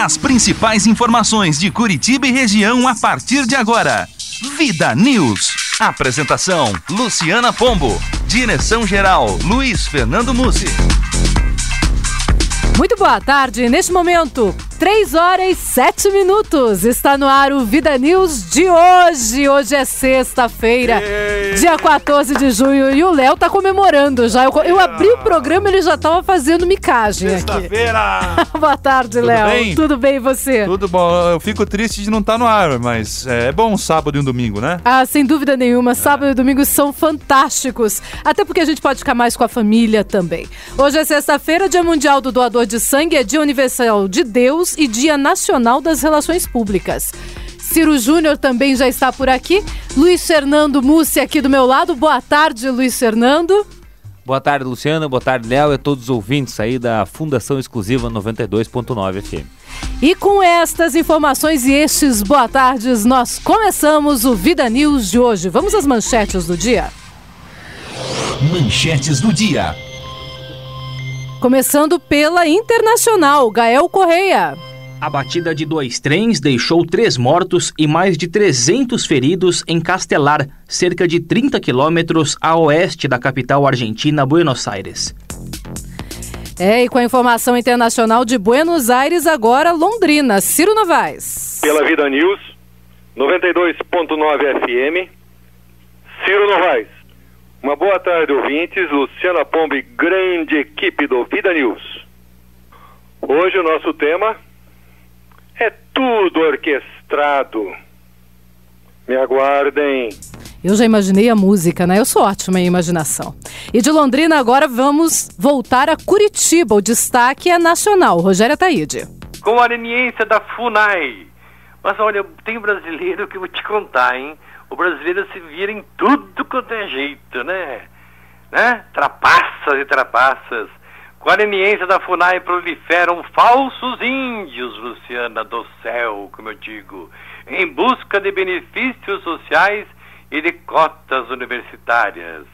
As principais informações de Curitiba e região a partir de agora. Vida News. Apresentação: Luciana Pombo. Direção-geral: Luiz Fernando Mussi. Muito boa tarde. Neste momento, 3h07. Está no ar o Vida News de hoje. Hoje é sexta-feira, dia 14 de junho. E o Léo tá comemorando já. Eu abri o programa e ele já tava fazendo micagem aqui. Sexta-feira! Boa tarde, Léo. Tudo bem e você? Tudo bom. Eu fico triste de não estar no ar, mas é bom um sábado e um domingo, né? Ah, sem dúvida nenhuma. Sábado e domingo são fantásticos. Até porque a gente pode ficar mais com a família também. Hoje é sexta-feira, Dia Mundial do Doador de Sangue, é Dia Universal de Deus e Dia Nacional das Relações Públicas. Ciro Júnior também já está por aqui. Luiz Fernando Mussi aqui do meu lado. Boa tarde, Luiz Fernando. Boa tarde, Luciana. Boa tarde, Léo, e a todos os ouvintes aí da Fundação Exclusiva 92.9 FM. E com estas informações e estes boa tardes, nós começamos o Vida News de hoje. Vamos às manchetes do dia. Manchetes do dia. Começando pela Internacional, Gael Correia. A batida de 2 trens deixou 3 mortos e mais de 300 feridos em Castelar, cerca de 30 quilômetros a oeste da capital argentina, Buenos Aires. E com a informação internacional de Buenos Aires, agora Londrina. Ciro Novaes. Pela Vida News, 92.9 FM, Ciro Novaes. Uma boa tarde, ouvintes. Luciana Pombo, grande equipe do Vida News. Hoje o nosso tema é tudo orquestrado. Me aguardem. Eu já imaginei a música, né? Eu sou ótima em imaginação. E de Londrina agora vamos voltar a Curitiba. O destaque é nacional. Rogério Ataíde. Com a leniência da FUNAI. Mas olha, tem brasileiro que eu vou te contar, hein? O brasileiro se vira em tudo quanto é jeito, né? Trapaças e trapaças. Com a leniência da FUNAI proliferam falsos índios, Luciana do céu, como eu digo, em busca de benefícios sociais e de cotas universitárias.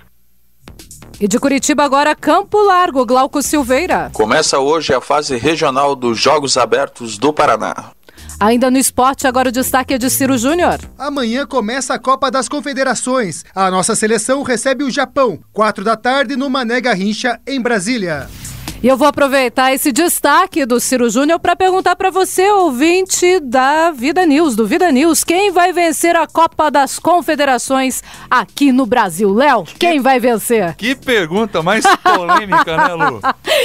E de Curitiba agora, Campo Largo, Glauco Silveira. Começa hoje a fase regional dos Jogos Abertos do Paraná. Ainda no esporte, agora o destaque é de Ciro Júnior. Amanhã começa a Copa das Confederações. A nossa seleção recebe o Japão, 4h no Mané Garrincha, em Brasília. E eu vou aproveitar esse destaque do Ciro Júnior para perguntar para você, ouvinte da Vida News, do Vida News, quem vai vencer a Copa das Confederações aqui no Brasil? Léo, quem vai vencer? Que pergunta mais polêmica, né, Lu?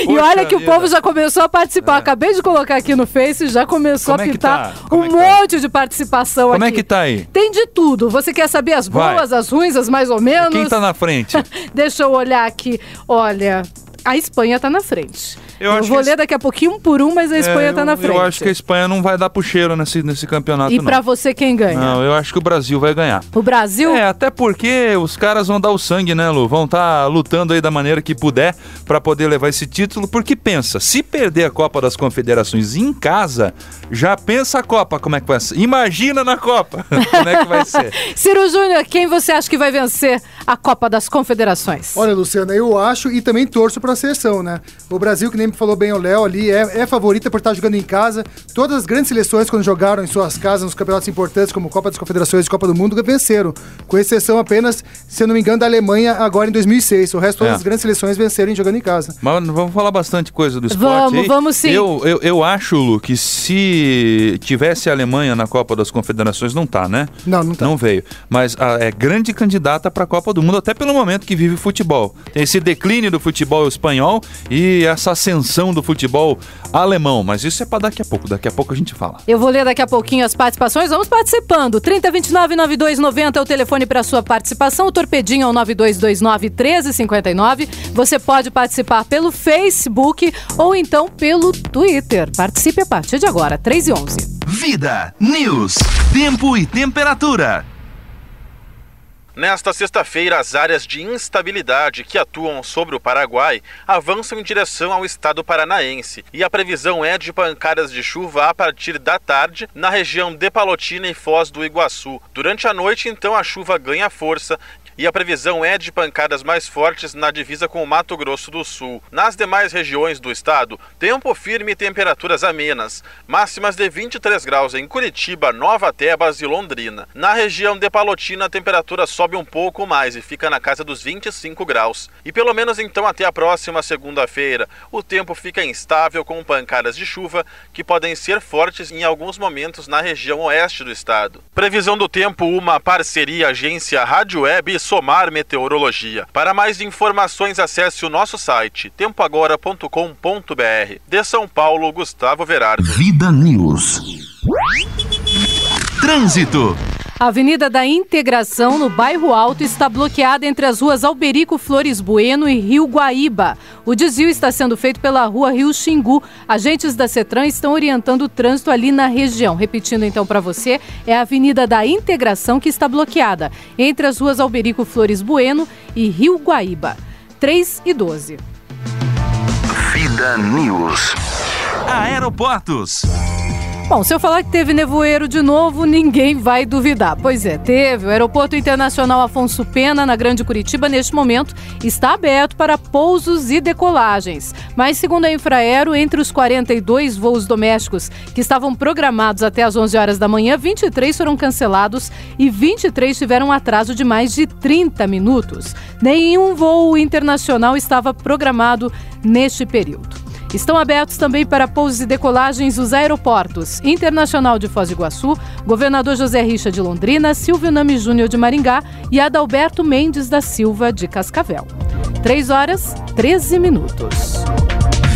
E olha que o povo já começou a participar. Acabei de colocar aqui no Face, já começou a pintar um monte de participação aqui. Como é que tá aí? Tem de tudo. Você quer saber as boas, as ruins, as mais ou menos? Quem tá na frente? Deixa eu olhar aqui. Olha, a Espanha tá na frente. Eu vou ler daqui a pouquinho um por um, mas a Espanha tá na frente. Eu acho que a Espanha não vai dar pro cheiro nesse campeonato, não. E pra você, quem ganha? Não, eu acho que o Brasil vai ganhar. O Brasil? Até porque os caras vão dar o sangue, né, Lu? Vão estar lutando aí da maneira que puder pra poder levar esse título, porque pensa, se perder a Copa das Confederações em casa, já pensa a Copa, como é que vai ser? Imagina na Copa, como é que vai ser? Ciro Júnior, quem você acha que vai vencer a Copa das Confederações? Olha, Luciana, eu acho e também torço pra seleção, né? O Brasil, que nem falou bem o Léo ali, é favorita por estar jogando em casa. Todas as grandes seleções, quando jogaram em suas casas, nos campeonatos importantes, como Copa das Confederações e Copa do Mundo, venceram. Com exceção apenas, se eu não me engano, da Alemanha, agora em 2006. O resto, todas as grandes seleções venceram jogando em casa. Mas vamos falar bastante coisa do esporte. Vamos sim. Eu acho, Lu, que se tivesse a Alemanha na Copa das Confederações, não tá, né? Não tá. Não veio. Mas é grande candidata para a Copa do Mundo, até pelo momento que vive o futebol. Tem esse declínio do futebol espanhol e essa ascensão do futebol alemão, mas isso é para daqui a pouco a gente fala. Eu vou ler daqui a pouquinho as participações, vamos participando. 3029-9290 é o telefone para sua participação, o torpedinho é o 9229-1359. Você pode participar pelo Facebook ou então pelo Twitter. Participe a partir de agora, 3h11. Vida News, tempo e temperatura. Nesta sexta-feira, as áreas de instabilidade que atuam sobre o Paraguai avançam em direção ao estado paranaense e a previsão é de pancadas de chuva a partir da tarde na região de Palotina e Foz do Iguaçu. Durante a noite, então, a chuva ganha força e a previsão é de pancadas mais fortes na divisa com o Mato Grosso do Sul. Nas demais regiões do estado, tempo firme e temperaturas amenas, máximas de 23 graus em Curitiba, Nova Tebas e Londrina. Na região de Palotina, a temperatura sobe um pouco mais e fica na casa dos 25 graus. E pelo menos então até a próxima segunda-feira, o tempo fica instável com pancadas de chuva que podem ser fortes em alguns momentos na região oeste do estado. Previsão do tempo, uma parceria agência Rádio Web e Somar Meteorologia. Para mais informações, acesse o nosso site tempoagora.com.br. De São Paulo, Gustavo Verardo. Vida News. Trânsito. A Avenida da Integração, no Bairro Alto, está bloqueada entre as ruas Alberico Flores Bueno e Rio Guaíba. O desvio está sendo feito pela rua Rio Xingu. Agentes da CETRAN estão orientando o trânsito ali na região. Repetindo então para você, é a Avenida da Integração que está bloqueada entre as ruas Alberico Flores Bueno e Rio Guaíba. 3 e 12. Vida News. Aeroportos. Bom, se eu falar que teve nevoeiro de novo, ninguém vai duvidar. Pois é, teve. O Aeroporto Internacional Afonso Pena, na Grande Curitiba, neste momento, está aberto para pousos e decolagens. Mas, segundo a Infraero, entre os 42 voos domésticos que estavam programados até às 11 horas da manhã, 23 foram cancelados e 23 tiveram atraso de mais de 30 minutos. Nenhum voo internacional estava programado neste período. Estão abertos também para pousos e decolagens os aeroportos Internacional de Foz do Iguaçu, Governador José Richa de Londrina, Silvio Nami Júnior de Maringá e Adalberto Mendes da Silva de Cascavel. 3 horas, 13 minutos.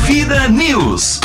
Vida News.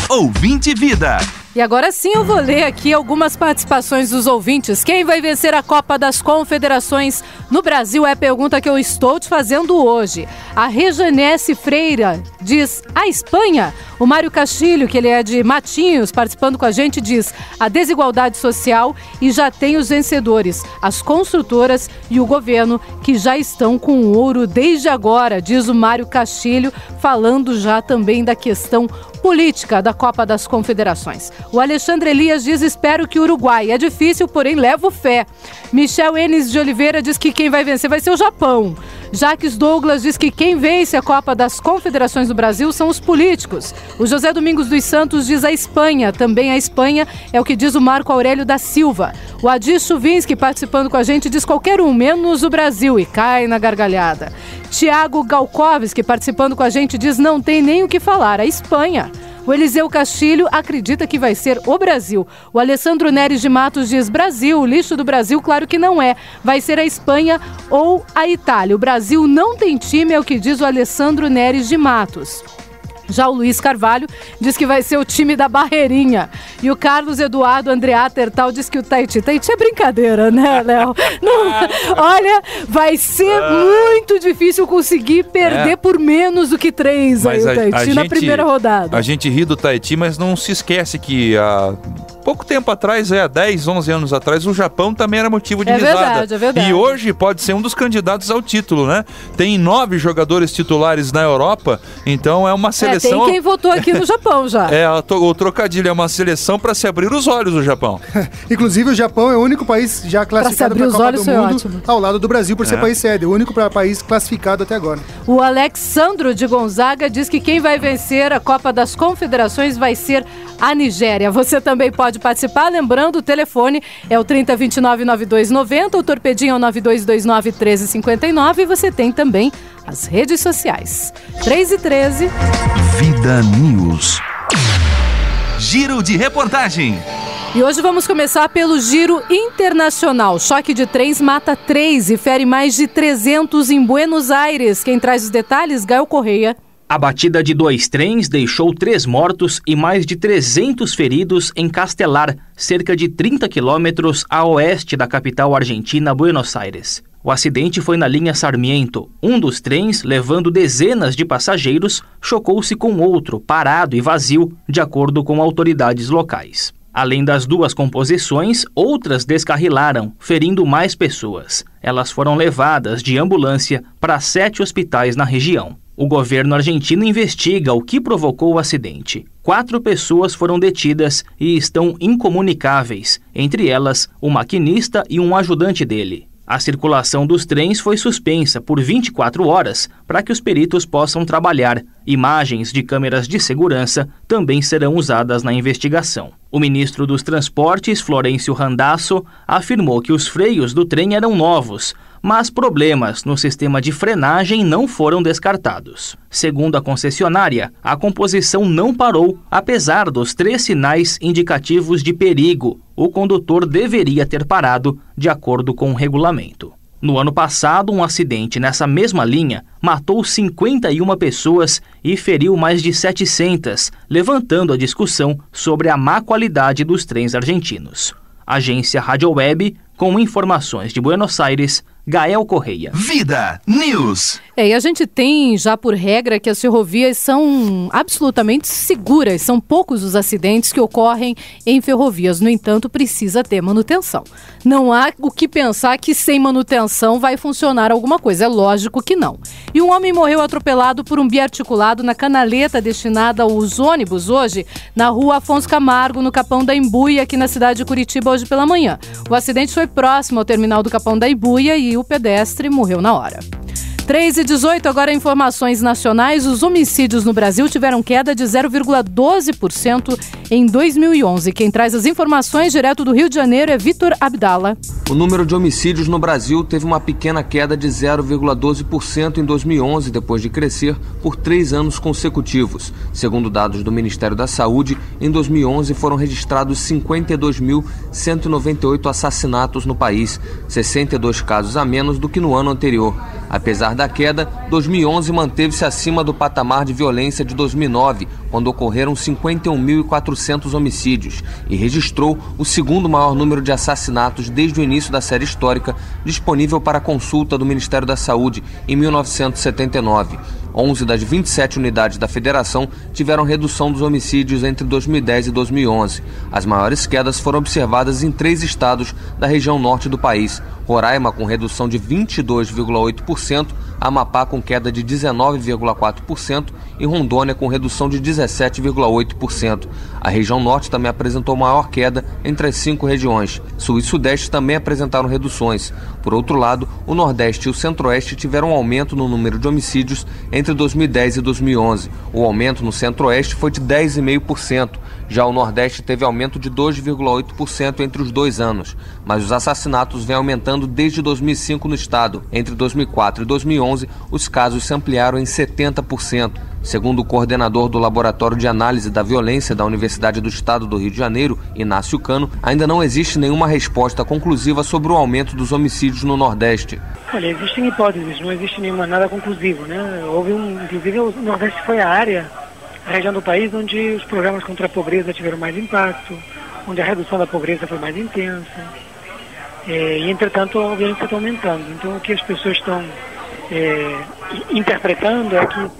Ouvinte Vida. E agora sim eu vou ler aqui algumas participações dos ouvintes. Quem vai vencer a Copa das Confederações no Brasil é a pergunta que eu estou te fazendo hoje. A Rejanesse Freira diz: a Espanha? O Mário Castilho, que ele é de Matinhos, participando com a gente, diz: a desigualdade social, e já tem os vencedores, as construtoras e o governo, que já estão com ouro desde agora, diz o Mário Castilho, falando já também da questão política da Copa das Confederações. O Alexandre Elias diz: espero que o Uruguai. É difícil, porém levo fé. Michel Enes de Oliveira diz que quem vai vencer vai ser o Japão. Jacques Douglas diz que quem vence a Copa das Confederações do Brasil são os políticos. O José Domingos dos Santos diz a Espanha. Também a Espanha é o que diz o Marco Aurélio da Silva. O Adir Chuvinski, participando com a gente, diz qualquer um, menos o Brasil, e cai na gargalhada. Tiago Galkovski, participando com a gente, diz não tem nem o que falar, a Espanha. O Eliseu Castilho acredita que vai ser o Brasil. O Alessandro Neres de Matos diz Brasil, o lixo do Brasil, claro que não é. Vai ser a Espanha ou a Itália. O Brasil não tem time, é o que diz o Alessandro Neres de Matos. Já o Luiz Carvalho diz que vai ser o time da Barreirinha. E o Carlos Eduardo Andreata Tertal diz que o Tahiti é brincadeira, né, Léo? Olha, vai ser muito difícil conseguir perder por menos do que 3 aí, o Tahiti na primeira rodada. A gente ri do Tahiti, mas não se esquece que há pouco tempo atrás, 10, 11 anos atrás, o Japão também era motivo de risada. É verdade. E hoje pode ser um dos candidatos ao título, né? Tem 9 jogadores titulares na Europa, então é uma seleção... Tem quem votou aqui no Japão já. O trocadilho é uma seleção para se abrir os olhos, o Japão. Inclusive, o Japão é o único país já classificado para a Copa do Mundo ao lado do Brasil, por ser país sede. O único país classificado até agora. O Alexandro de Gonzaga diz que quem vai vencer a Copa das Confederações vai ser a Nigéria. Você também pode participar, lembrando, o telefone é o 3029-9290, o torpedinho é o 9229-1359 e você tem também as redes sociais. 3 e 13. Vida News. Giro de reportagem. E hoje vamos começar pelo Giro Internacional. Choque de trens mata 3 e fere mais de 300 em Buenos Aires. Quem traz os detalhes, Gael Correia. A batida de 2 trens deixou 3 mortos e mais de 300 feridos em Castelar, cerca de 30 quilômetros a oeste da capital argentina, Buenos Aires. O acidente foi na linha Sarmiento. Um dos trens, levando dezenas de passageiros, chocou-se com outro, parado e vazio, de acordo com autoridades locais. Além das 2 composições, outras descarrilaram, ferindo mais pessoas. Elas foram levadas de ambulância para 7 hospitais na região. O governo argentino investiga o que provocou o acidente. 4 pessoas foram detidas e estão incomunicáveis, entre elas o maquinista e um ajudante dele. A circulação dos trens foi suspensa por 24 horas para que os peritos possam trabalhar. Imagens de câmeras de segurança também serão usadas na investigação. O ministro dos Transportes, Florencio Randazzo, afirmou que os freios do trem eram novos, mas problemas no sistema de frenagem não foram descartados. Segundo a concessionária, a composição não parou, apesar dos 3 sinais indicativos de perigo. O condutor deveria ter parado, de acordo com o regulamento. No ano passado, um acidente nessa mesma linha matou 51 pessoas e feriu mais de 700, levantando a discussão sobre a má qualidade dos trens argentinos. Agência Rádio Web, com informações de Buenos Aires, Gael Correia. Vida News. E a gente tem já por regra que as ferrovias são absolutamente seguras. São poucos os acidentes que ocorrem em ferrovias. No entanto, precisa ter manutenção. Não há o que pensar que sem manutenção vai funcionar alguma coisa. É lógico que não. E um homem morreu atropelado por um biarticulado na canaleta destinada aos ônibus hoje, na rua Afonso Camargo, no Capão da Embuia, aqui na cidade de Curitiba, hoje pela manhã. O acidente foi próximo ao terminal do Capão da Embuia e o pedestre morreu na hora. 3h18, agora informações nacionais. Os homicídios no Brasil tiveram queda de 0,12% em 2011. Quem traz as informações direto do Rio de Janeiro é Vitor Abdala. O número de homicídios no Brasil teve uma pequena queda de 0,12% em 2011, depois de crescer por 3 anos consecutivos. Segundo dados do Ministério da Saúde, em 2011 foram registrados 52.198 assassinatos no país, 62 casos a menos do que no ano anterior. Apesar da queda, 2011 manteve-se acima do patamar de violência de 2009, quando ocorreram 51.400 homicídios, e registrou o segundo maior número de assassinatos desde o início da série histórica, disponível para consulta do Ministério da Saúde em 1979. 11 das 27 unidades da federação tiveram redução dos homicídios entre 2010 e 2011. As maiores quedas foram observadas em 3 estados da região norte do país: Roraima com redução de 22,8%, Amapá com queda de 19,4% e Rondônia com redução de 17,8%. A região norte também apresentou maior queda entre as 5 regiões. Sul e Sudeste também apresentaram reduções. Por outro lado, o Nordeste e o Centro-Oeste tiveram um aumento no número de homicídios entre 2010 e 2011. O aumento no Centro-Oeste foi de 10,5%. Já o Nordeste teve aumento de 2,8% entre os 2 anos. Mas os assassinatos vêm aumentando desde 2005 no estado. Entre 2004 e 2011, os casos se ampliaram em 70%. Segundo o coordenador do Laboratório de Análise da Violência da Universidade do Estado do Rio de Janeiro, Inácio Cano, ainda não existe nenhuma resposta conclusiva sobre o aumento dos homicídios no Nordeste. Olha, existem hipóteses, não existe nada conclusivo, né? Inclusive o Nordeste foi a região do país onde os programas contra a pobreza tiveram mais impacto, onde a redução da pobreza foi mais intensa. E, entretanto, a violência está aumentando. Então, o que as pessoas estão interpretando é que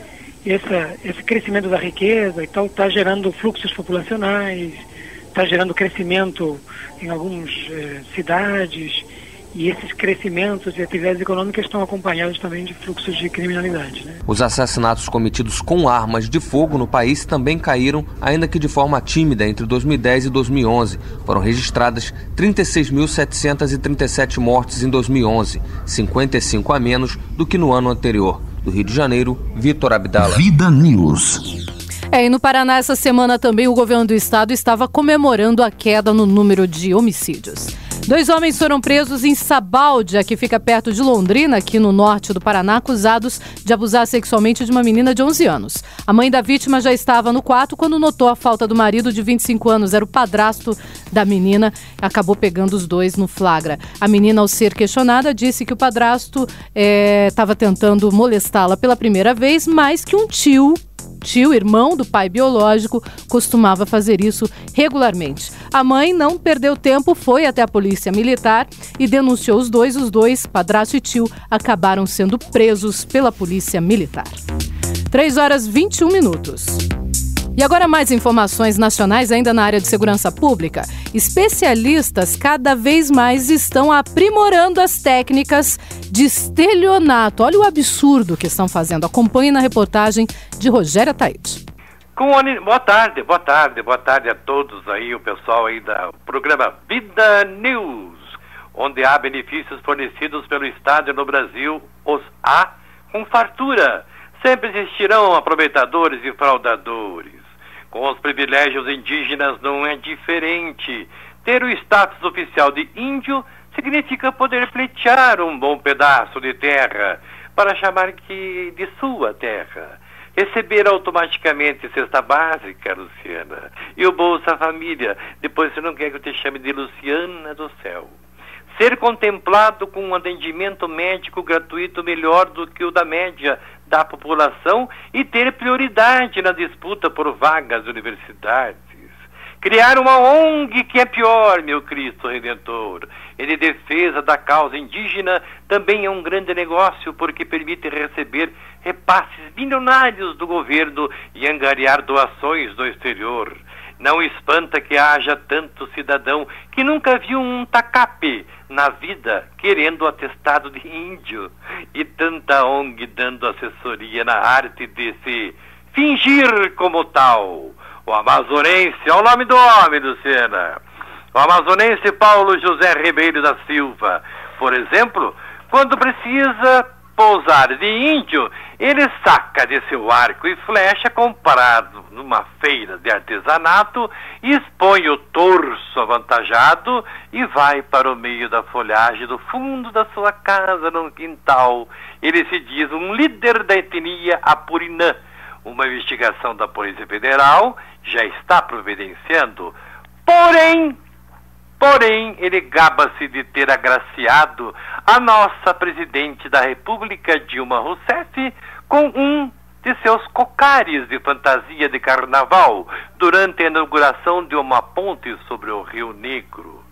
esse crescimento da riqueza e tal está gerando fluxos populacionais, está gerando crescimento em algumas cidades, e esses crescimentos de atividades econômicas estão acompanhados também de fluxos de criminalidade, né? Os assassinatos cometidos com armas de fogo no país também caíram, ainda que de forma tímida, entre 2010 e 2011. Foram registradas 36.737 mortes em 2011, 55 a menos do que no ano anterior. Do Rio de Janeiro, Vitor Abdala. Vida News. E no Paraná, essa semana também o governo do estado estava comemorando a queda no número de homicídios. 2 homens foram presos em Sabáudia, que fica perto de Londrina, aqui no norte do Paraná, acusados de abusar sexualmente de uma menina de 11 anos. A mãe da vítima já estava no quarto quando notou a falta do marido de 25 anos. Era o padrasto da menina, acabou pegando os 2 no flagra. A menina, ao ser questionada, disse que o padrasto estava tentando molestá-la pela primeira vez, mas que um tio, irmão do pai biológico, costumava fazer isso regularmente. A mãe não perdeu tempo, foi até a polícia militar e denunciou os dois. Os 2, padrasto e tio, acabaram sendo presos pela polícia militar. 3h21. E agora mais informações nacionais ainda na área de segurança pública. Especialistas cada vez mais estão aprimorando as técnicas de estelionato. Olha o absurdo que estão fazendo. Acompanhe na reportagem de Rogério Taide. Boa tarde a todos aí, o pessoal aí do programa Vida News. onde há benefícios fornecidos pelo Estado no Brasil, os há com fartura. Sempre existirão aproveitadores e fraudadores. Com os privilégios indígenas não é diferente. Ter o status oficial de índio significa poder pleitear um bom pedaço de terra para chamar que de sua terra. Receber automaticamente cesta básica, Luciana, e o Bolsa Família. Depois você não quer que eu te chame de Luciana do céu. Ser contemplado com um atendimento médico gratuito melhor do que o da média da população e ter prioridade na disputa por vagas de universidades. Criar uma ONG que é pior, meu Cristo Redentor, e de defesa da causa indígena também é um grande negócio porque permite receber repasses milionários do governo e angariar doações do exterior. Não espanta que haja tanto cidadão que nunca viu um tacape na vida querendo atestado de índio e tanta ONG dando assessoria na arte de se fingir como tal. O amazonense, olha o nome do homem, Luciana. O amazonense Paulo José Ribeiro da Silva, por exemplo, quando precisa pousar de índio, ele saca de seu arco e flecha comprado numa feira de artesanato, expõe o torso avantajado e vai para o meio da folhagem do fundo da sua casa num quintal. Ele se diz um líder da etnia Apurinã. Uma investigação da Polícia Federal já está providenciando. Porém, ele gaba-se de ter agraciado a nossa presidente da República, Dilma Rousseff, com um de seus cocares de fantasia de carnaval durante a inauguração de uma ponte sobre o Rio Negro.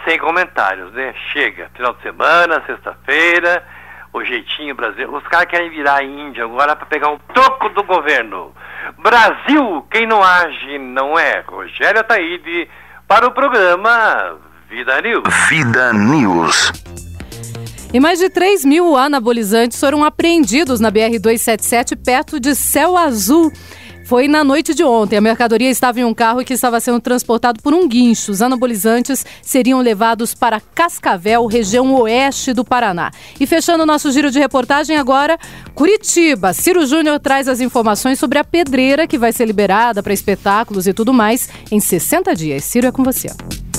Sem comentários, né? Chega, final de semana, sexta-feira, o jeitinho brasileiro. Os caras querem virar a Índia agora para pegar um troco do governo. Brasil, quem não age não é. Rogério Ataíde para o programa Vida News. Vida News. E mais de 3 mil anabolizantes foram apreendidos na BR-277 perto de Céu Azul. Foi na noite de ontem. A mercadoria estava em um carro que estava sendo transportado por um guincho. Os anabolizantes seriam levados para Cascavel, região oeste do Paraná. E fechando o nosso giro de reportagem agora, Curitiba. Ciro Júnior traz as informações sobre a pedreira que vai ser liberada para espetáculos e tudo mais em 60 dias. Ciro, é com você.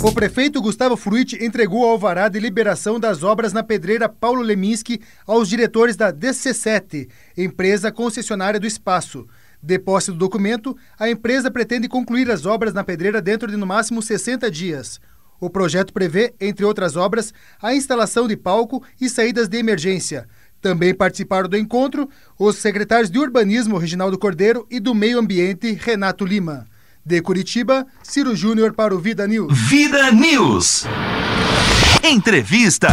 O prefeito Gustavo Frutti entregou o alvará de liberação das obras na pedreira Paulo Leminski aos diretores da DC7, empresa concessionária do espaço. De posse do documento, a empresa pretende concluir as obras na pedreira dentro de no máximo 60 dias. O projeto prevê, entre outras obras, a instalação de palco e saídas de emergência. Também participaram do encontro os secretários de Urbanismo, Reginaldo Cordeiro, e do Meio Ambiente, Renato Lima. De Curitiba, Ciro Júnior para o Vida News. Vida News. Entrevista.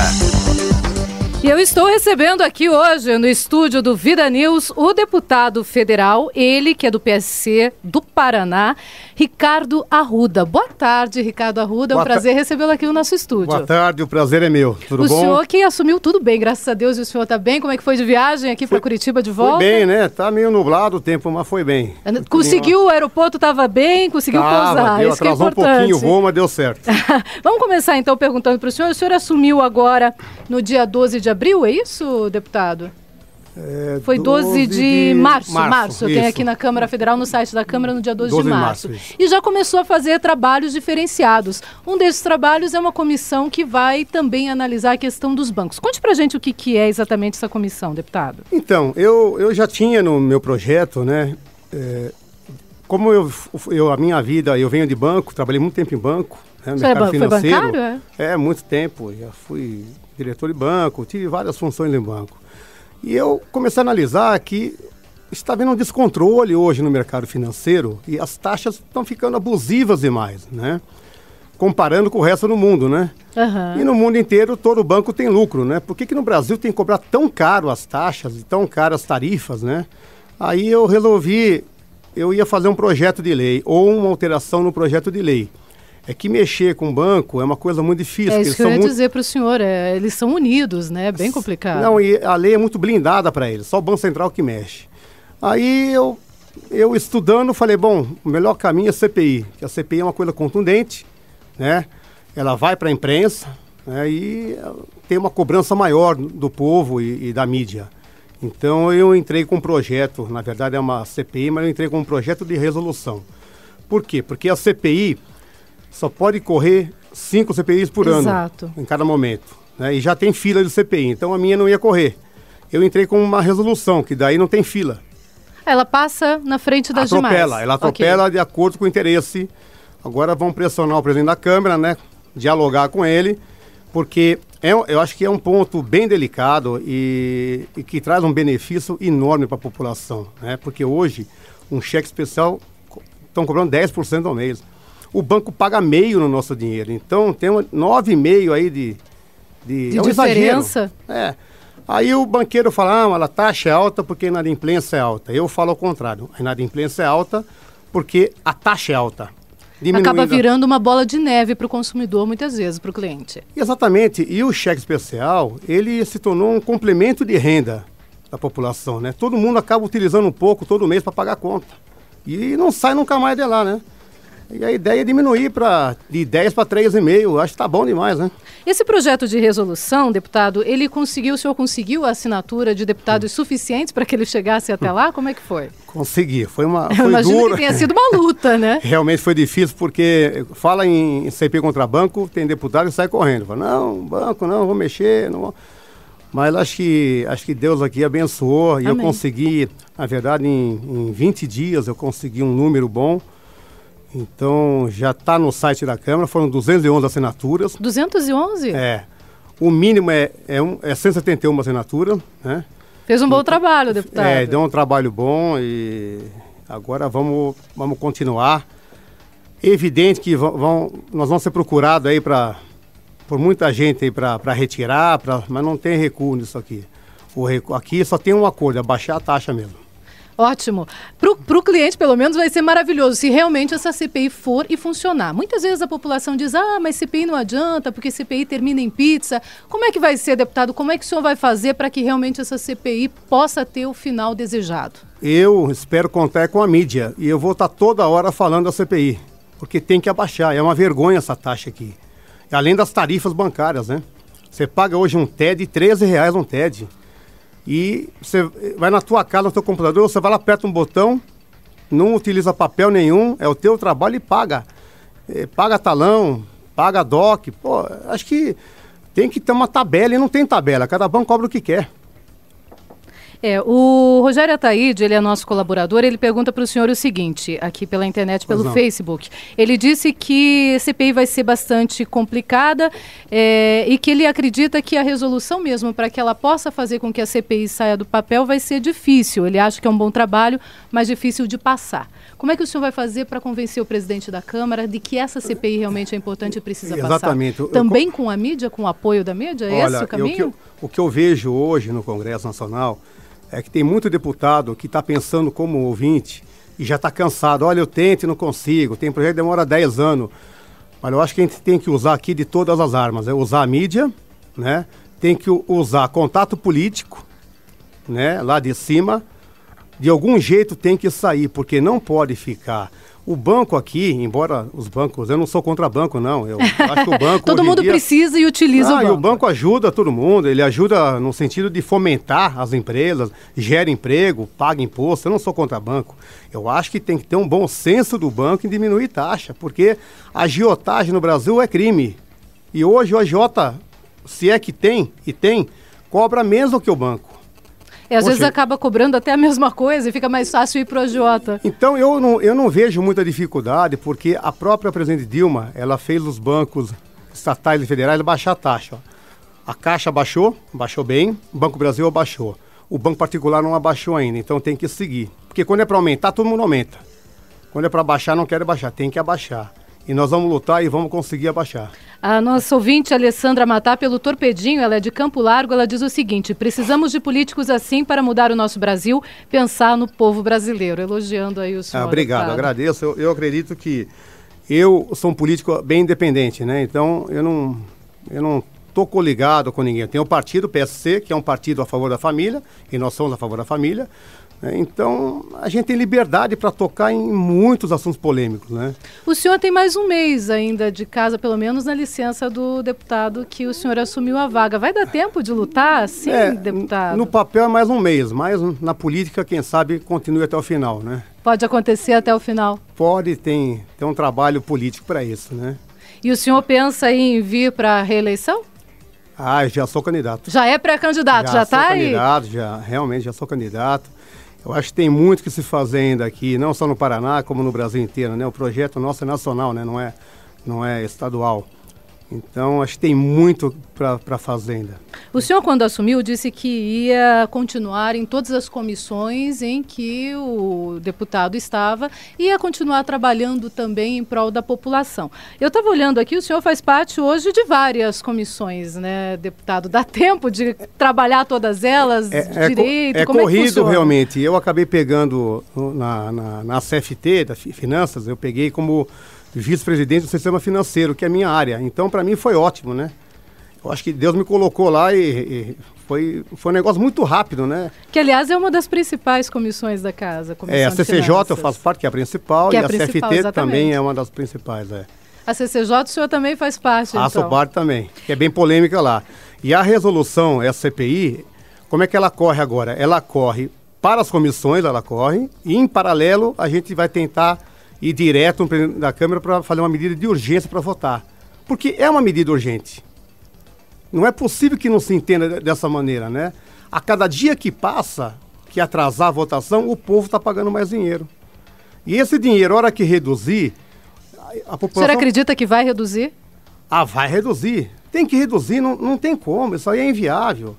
E eu estou recebendo aqui hoje, no estúdio do Vida News, o deputado federal, ele que é do PSC do Paraná, Ricardo Arruda. Boa tarde, Ricardo Arruda. É um prazer recebê-lo aqui no nosso estúdio. Boa tarde, o prazer é meu. Tudo bom? O senhor que assumiu tudo bem, graças a Deus, e o senhor está bem? Como é que foi de viagem aqui para Curitiba de volta? Foi bem, né? Tá meio nublado o tempo, mas foi bem. Conseguiu, o aeroporto estava bem, conseguiu pousar. Deu, atrasou um pouquinho o voo, mas deu certo. Vamos começar então perguntando para o senhor assumiu agora no dia 12 de abril, é isso, deputado? Foi 12 de março. Eu tenho aqui na Câmara Federal, no site da Câmara, no dia 12 de março. E já começou a fazer trabalhos diferenciados. Um desses trabalhos é uma comissão que vai também analisar a questão dos bancos. Conte pra gente o que é exatamente essa comissão, deputado. Então, eu já tinha no meu projeto, né? Como a minha vida, eu venho de banco, trabalhei muito tempo em banco, né, mercado financeiro. Foi bancário, muito tempo. Já fui diretor de banco, tive várias funções em banco. E eu comecei a analisar que está havendo um descontrole hoje no mercado financeiro e as taxas estão ficando abusivas demais, né? Comparando com o resto do mundo, né? Uhum. E no mundo inteiro todo banco tem lucro, né? Por que no Brasil tem que cobrar tão caro as taxas e tão caras as tarifas, né? Aí eu resolvi, eu ia fazer um projeto de lei ou uma alteração no projeto de lei. É que mexer com o banco é uma coisa muito difícil. É isso que eu ia dizer para o senhor, eles são unidos, né? É bem complicado. Não, e a lei é muito blindada para eles, só o Banco Central que mexe. Aí eu estudando, falei, bom, o melhor caminho é a CPI, que a CPI é uma coisa contundente, né? Ela vai para a imprensa, né, e tem uma cobrança maior do povo e da mídia. Então eu entrei com um projeto, na verdade é uma CPI, mas eu entrei com um projeto de resolução. Por quê? Porque a CPI só pode correr 5 CPIs por ano, em cada momento, né, e já tem fila de CPI, então a minha não ia correr. Eu entrei com uma resolução, que daí não tem fila. Ela passa na frente das demais. Ela atropela de acordo com o interesse. Agora vão pressionar o presidente da Câmara, né? Dialogar com ele, porque eu acho que é um ponto bem delicado e que traz um benefício enorme para a população, né? Porque hoje, um cheque especial estão cobrando 10% ao mês. O banco paga meio no nosso dinheiro, então tem 9,5% aí de é um diferença. Exagero. Aí o banqueiro fala, a taxa é alta porque a inadimplência é alta. Eu falo ao contrário, a inadimplência é alta porque a taxa é alta. Acaba virando uma bola de neve para o consumidor, muitas vezes, para o cliente. Exatamente, e o cheque especial, ele se tornou um complemento de renda da população, né? Todo mundo acaba utilizando um pouco todo mês para pagar a conta. E não sai nunca mais de lá, né? E a ideia é diminuir de 10 para 3,5, acho que está bom demais, né? Esse projeto de resolução, deputado, o senhor conseguiu a assinatura de deputados suficientes para que ele chegasse até lá? Como é que foi? Consegui, foi Eu imagino duro. que tenha sido uma luta, né? Realmente foi difícil, porque fala em CPI contra banco, tem deputado que sai correndo. Fala, não, banco não, vou mexer, não vou... Mas acho que Deus aqui abençoou. Amém. E eu consegui, na verdade, em 20 dias eu consegui um número bom. Então, já está no site da Câmara, foram 211 assinaturas. 211? O mínimo é 171 assinaturas, né? Fez um bom trabalho, deputado. Deu um trabalho bom e agora vamos continuar. É evidente que nós vamos ser procurados aí por muita gente aí para retirar, mas não tem recuo nisso aqui. Aqui só tem um acordo, é baixar a taxa mesmo. Ótimo. Para o cliente, pelo menos, vai ser maravilhoso se realmente essa CPI for e funcionar. Muitas vezes a população diz, mas CPI não adianta, porque CPI termina em pizza. Como é que vai ser, deputado? Como é que o senhor vai fazer para que realmente essa CPI possa ter o final desejado? Eu espero contar com a mídia e eu vou estar toda hora falando da CPI, porque tem que abaixar. É uma vergonha essa taxa aqui. Além das tarifas bancárias, né? Você paga hoje um TED, R$13 um TED. E você vai na tua casa, no teu computador, você vai lá, aperta um botão, não utiliza papel nenhum, é o teu trabalho e paga. Paga talão, paga DOC. Pô, acho que tem que ter uma tabela e não tem tabela, cada banco cobra o que quer. O Rogério Ataíde, ele é nosso colaborador, ele pergunta para o senhor o seguinte, aqui pela internet, pelo Facebook. Ele disse que a CPI vai ser bastante complicada e que ele acredita que a resolução mesmo, para que ela possa fazer com que a CPI saia do papel, vai ser difícil. Ele acha que é um bom trabalho, mas difícil de passar. Como é que o senhor vai fazer para convencer o presidente da Câmara de que essa CPI realmente é importante e precisa passar? Exatamente. Também com a mídia, com o apoio da mídia? É esse o caminho? O que eu vejo hoje no Congresso Nacional é que tem muito deputado que está pensando como ouvinte e já está cansado. Olha, eu tento e não consigo. Tem projeto que demora 10 anos. Mas eu acho que a gente tem que usar aqui de todas as armas. É usar a mídia, né? Tem que usar contato político, né? Lá de cima. De algum jeito tem que sair, porque não pode ficar... O banco aqui, embora os bancos... Eu não sou contra banco, não. Eu acho que o banco... Todo mundo precisa e utiliza o banco. E o banco ajuda todo mundo. Ele ajuda no sentido de fomentar as empresas, gera emprego, paga imposto. Eu não sou contra banco. Eu acho que tem que ter um bom senso do banco em diminuir taxa, porque a agiotagem no Brasil é crime. E hoje o agiota, se é que tem, cobra menos do que o banco. Às vezes acaba cobrando até a mesma coisa e fica mais fácil ir para o agiota. Então eu não vejo muita dificuldade, porque a própria presidente Dilma, ela fez os bancos estatais e federais baixar a taxa. A Caixa baixou bem, o Banco Brasil abaixou. O banco particular não abaixou ainda, então tem que seguir. Porque quando é para aumentar, todo mundo aumenta. Quando é para baixar, não quer baixar, tem que abaixar. E nós vamos lutar e vamos conseguir abaixar. A nossa ouvinte, Alessandra Matá, pelo Torpedinho, ela é de Campo Largo, ela diz o seguinte: precisamos de políticos assim para mudar o nosso Brasil, pensar no povo brasileiro. Elogiando aí o senhor. Obrigado, agradeço. Eu acredito que eu sou um político bem independente, né? Então eu não estou coligado com ninguém. Eu tenho o partido PSC, que é um partido a favor da família, e nós somos a favor da família. Então, a gente tem liberdade para tocar em muitos assuntos polêmicos, né? O senhor tem mais um mês ainda de casa, pelo menos na licença do deputado que o senhor assumiu a vaga. Vai dar tempo de lutar, sim, deputado? No papel é mais um mês, mas na política, quem sabe, continue até o final, né? Pode acontecer até o final? Pode, tem um trabalho político para isso, né? E o senhor pensa em vir para a reeleição? Já sou candidato. Já é pré-candidato, já está aí? Realmente já sou candidato. Eu acho que tem muito que se fazer ainda aqui, não só no Paraná, como no Brasil inteiro, né? O projeto nosso é nacional, né? Não é estadual. Então, acho que tem muito para fazer ainda. O senhor, quando assumiu, disse que ia continuar em todas as comissões em que o deputado estava e ia continuar trabalhando também em prol da população. Eu estava olhando aqui, o senhor faz parte hoje de várias comissões, né, deputado? Dá tempo de trabalhar todas elas direito? Como corrido, é que funciona? Realmente. Eu acabei pegando na CFT, da Finanças, eu peguei como vice-presidente do sistema financeiro, que é a minha área. Então, para mim, foi ótimo, né? Eu acho que Deus me colocou lá e foi um negócio muito rápido, né? Que, aliás, é uma das principais comissões da casa. A CCJ eu faço parte, que é a principal, e a CFT exatamente. Também é uma das principais, A CCJ o senhor também faz parte, Faço parte também, que é bem polêmica lá. E a resolução, essa CPI, como é que ela corre agora? Ela corre para as comissões, e em paralelo a gente vai tentar ir direto no presidente da Câmara para fazer uma medida de urgência para votar. Porque é uma medida urgente. Não é possível que não se entenda dessa maneira, né? A cada dia que passa, que atrasar a votação, o povo está pagando mais dinheiro. E esse dinheiro, a hora que reduzir, a população... O senhor acredita que vai reduzir? Vai reduzir. Tem que reduzir, não tem como. Isso aí é inviável.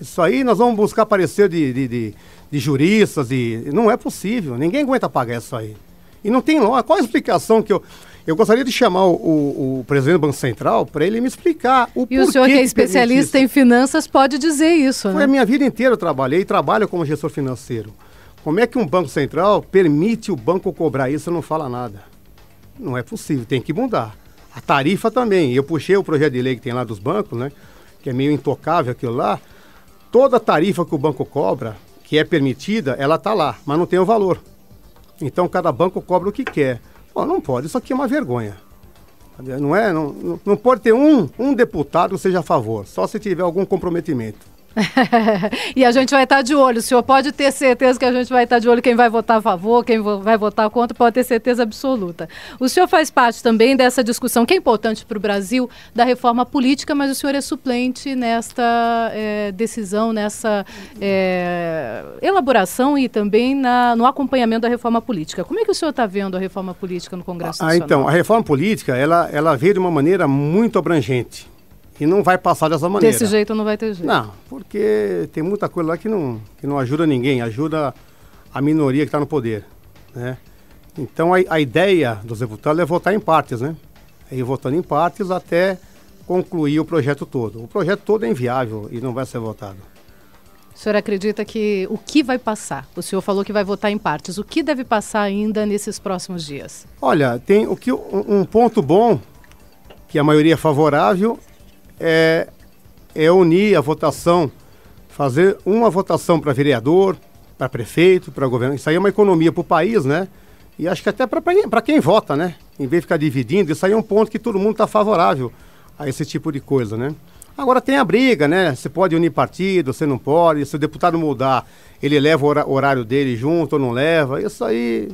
Isso aí nós vamos buscar parecer de juristas e não é possível. Ninguém aguenta pagar isso aí. E não tem lógica. Qual a explicação que eu gostaria de chamar o presidente do Banco Central para ele me explicar o porquê. E o senhor que é especialista em finanças pode dizer isso, né? Foi a minha vida inteira eu trabalhei e trabalho como gestor financeiro. Como é que um Banco Central permite o banco cobrar isso e não fala nada? Não é possível, tem que mudar. A tarifa também. Eu puxei o projeto de lei que tem lá dos bancos, né? Que é meio intocável aquilo lá. Toda tarifa que o banco cobra, que é permitida, ela está lá, mas não tem o valor. Então, cada banco cobra o que quer. Não pode, isso aqui é uma vergonha. Não pode ter um deputado que seja a favor, só se tiver algum comprometimento. E a gente vai estar de olho. O senhor pode ter certeza que a gente vai estar de olho. Quem vai votar a favor, quem vai votar contra, pode ter certeza absoluta. O senhor faz parte também dessa discussão que é importante para o Brasil, da reforma política, mas o senhor é suplente nesta decisão, nessa elaboração e também no acompanhamento da reforma política. Como é que o senhor está vendo a reforma política no Congresso Nacional? Então, a reforma política, ela veio de uma maneira muito abrangente. E não vai passar dessa maneira. Desse jeito não vai ter jeito. Não, porque tem muita coisa lá que não ajuda ninguém, ajuda a minoria que está no poder, né? Então a ideia dos deputados é votar em partes, né? É ir votando em partes até concluir o projeto todo. O projeto todo é inviável e não vai ser votado. O senhor acredita que o que vai passar? O senhor falou que vai votar em partes. O que deve passar ainda nesses próximos dias? Olha, tem um ponto bom, que a maioria é favorável, é unir a votação, fazer uma votação para vereador, para prefeito, para governo. Isso aí é uma economia para o país, né? E acho que até para quem vota, né? Em vez de ficar dividindo, isso aí é um ponto que todo mundo está favorável a esse tipo de coisa, né? Agora tem a briga, né? Você pode unir partido, você não pode. Se o deputado mudar, ele leva o horário dele junto ou não leva. Isso aí...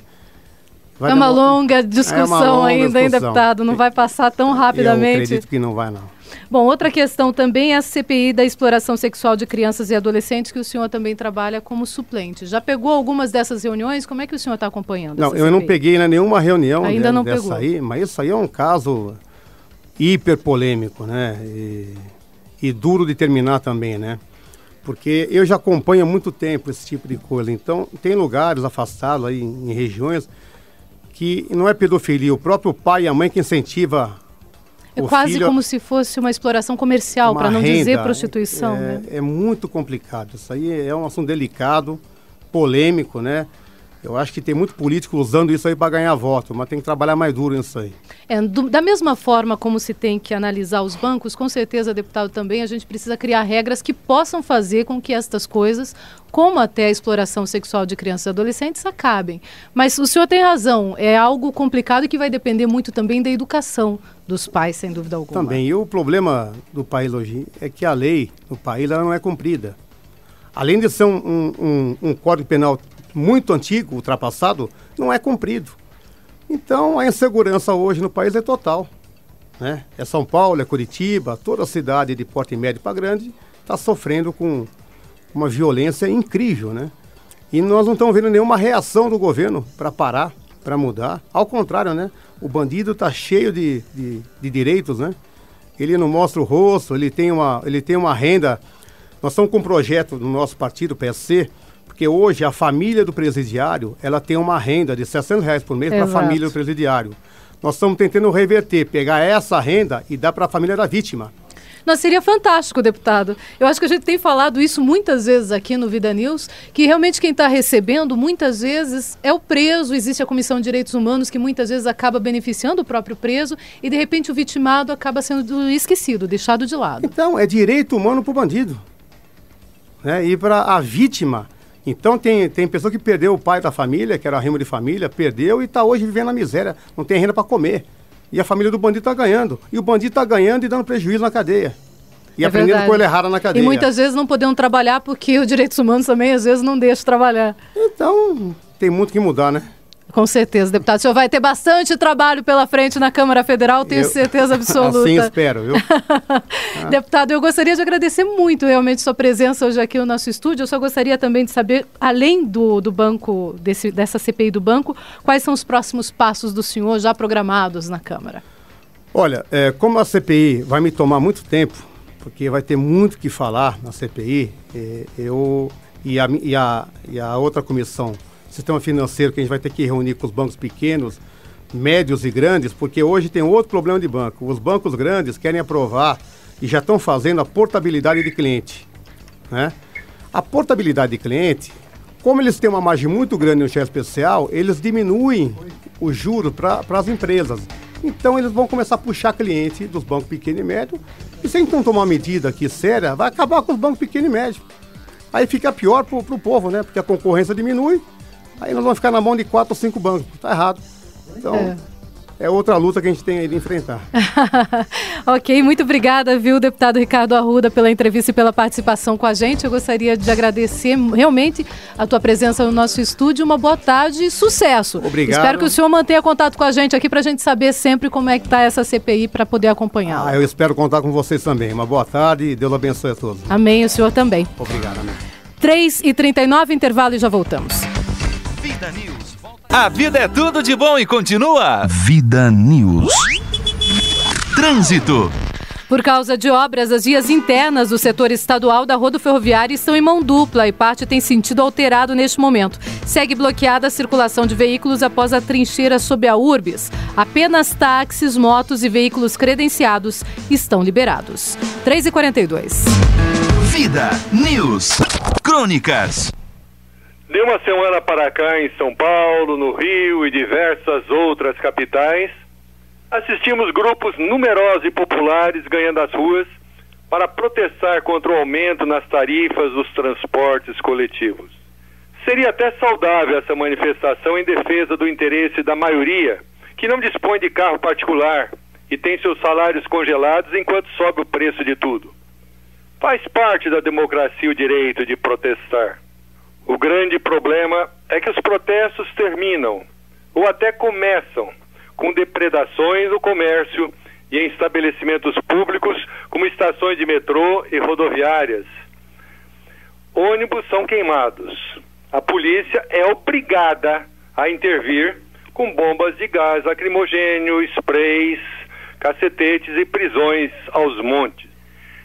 É uma longa discussão ainda, hein, deputado? Não vai passar tão rapidamente? Eu acredito que não vai, não. Bom, outra questão também é a CPI da exploração sexual de crianças e adolescentes, que o senhor também trabalha como suplente. Já pegou algumas dessas reuniões? Como é que o senhor está acompanhando? Não, eu não peguei nenhuma reunião ainda não dessa pegou. Aí, mas isso aí é um caso hiper polêmico, né? E duro de terminar também, né? Porque eu já acompanho há muito tempo esse tipo de coisa. Então, tem lugares afastados aí em regiões que não é pedofilia, o próprio pai e a mãe que incentiva o quase filho, como se fosse uma exploração comercial, para não dizer prostituição. É muito complicado. Isso aí é um assunto delicado, polêmico, né? Eu acho que tem muito político usando isso aí para ganhar voto, mas tem que trabalhar mais duro nisso aí. Da mesma forma como se tem que analisar os bancos, com certeza, deputado, também a gente precisa criar regras que possam fazer com que estas coisas, como até a exploração sexual de crianças e adolescentes, acabem. Mas o senhor tem razão, é algo complicado que vai depender muito também da educação dos pais, sem dúvida alguma. Também, e o problema do país hoje é que a lei no país ela não é cumprida. Além de ser um Código Penal muito antigo, ultrapassado, não é cumprido. Então, a insegurança hoje no país é total, né? É São Paulo, é Curitiba, toda a cidade de porte médio para grande está sofrendo com uma violência incrível, né? E nós não estamos vendo nenhuma reação do governo para parar, para mudar. Ao contrário, né? O bandido está cheio de direitos, né? Ele não mostra o rosto, ele tem uma renda. Nós estamos com um projeto no nosso partido, PSC, porque hoje a família do presidiário, ela tem uma renda de R$600 por mês para a família do presidiário. Nós estamos tentando reverter, pegar essa renda e dar para a família da vítima. Nossa, seria fantástico, deputado. Eu acho que a gente tem falado isso muitas vezes aqui no Vida News, que realmente quem está recebendo, muitas vezes, é o preso. Existe a Comissão de Direitos Humanos, que muitas vezes acaba beneficiando o próprio preso e, de repente, o vitimado acaba sendo esquecido, deixado de lado. Então, é direito humano para o bandido, né? E para a vítima. Então tem pessoa que perdeu o pai da família, que era rimo de família, perdeu e está hoje vivendo na miséria, não tem renda para comer. E a família do bandido está ganhando. E o bandido está ganhando e dando prejuízo na cadeia. E aprendendo coisa errada na cadeia. E muitas vezes não podendo trabalhar porque os direitos humanos também às vezes não deixam trabalhar. Então tem muito que mudar, né? Com certeza, deputado. O senhor vai ter bastante trabalho pela frente na Câmara Federal, tenho certeza absoluta. Assim espero, viu? Deputado, eu gostaria de agradecer muito realmente sua presença hoje aqui no nosso estúdio. Eu só gostaria também de saber, além do banco, dessa CPI do banco, quais são os próximos passos do senhor já programados na Câmara? Olha, como a CPI vai me tomar muito tempo, porque vai ter muito que falar na CPI, e a outra comissão, sistema financeiro, que a gente vai ter que reunir com os bancos pequenos, médios e grandes, porque hoje tem outro problema de banco. Os bancos grandes querem aprovar e já estão fazendo a portabilidade de cliente, né? A portabilidade de cliente, como eles têm uma margem muito grande no share especial, eles diminuem os juros para as empresas. Então eles vão começar a puxar cliente dos bancos pequenos e médios, e se a gente não tomar uma medida aqui séria, vai acabar com os bancos pequenos e médios. Aí fica pior para o povo, né? Porque a concorrência diminui. Aí nós vamos ficar na mão de 4 ou 5 bancos. Tá errado. Então, é outra luta que a gente tem aí de enfrentar. Ok, muito obrigada, viu, deputado Ricardo Arruda, pela entrevista e pela participação com a gente. Eu gostaria de agradecer realmente a tua presença no nosso estúdio. Uma boa tarde e sucesso. Obrigado. Espero que o senhor mantenha contato com a gente aqui para a gente saber sempre como é que está essa CPI para poder acompanhá-la. Eu espero contar com vocês também. Uma boa tarde e Deus abençoe a todos. Amém, o senhor também. Obrigado, amém. 3h39, intervalo e já voltamos. Vida News. A vida é tudo de bom e continua. Vida News. Trânsito. Por causa de obras, as vias internas do setor estadual da rodoferroviária estão em mão dupla e parte tem sentido alterado neste momento. Segue bloqueada a circulação de veículos após a trincheira sob a Urbis. Apenas táxis, motos e veículos credenciados estão liberados. 3h42. Vida News. Crônicas. De uma semana para cá, em São Paulo, no Rio e diversas outras capitais, assistimos grupos numerosos e populares ganhando as ruas para protestar contra o aumento nas tarifas dos transportes coletivos. Seria até saudável essa manifestação em defesa do interesse da maioria, que não dispõe de carro particular e tem seus salários congelados enquanto sobe o preço de tudo. Faz parte da democracia o direito de protestar. O grande problema é que os protestos terminam, ou até começam, com depredações no comércio e em estabelecimentos públicos, como estações de metrô e rodoviárias. Ônibus são queimados. A polícia é obrigada a intervir com bombas de gás lacrimogêneo, sprays, cacetetes e prisões aos montes.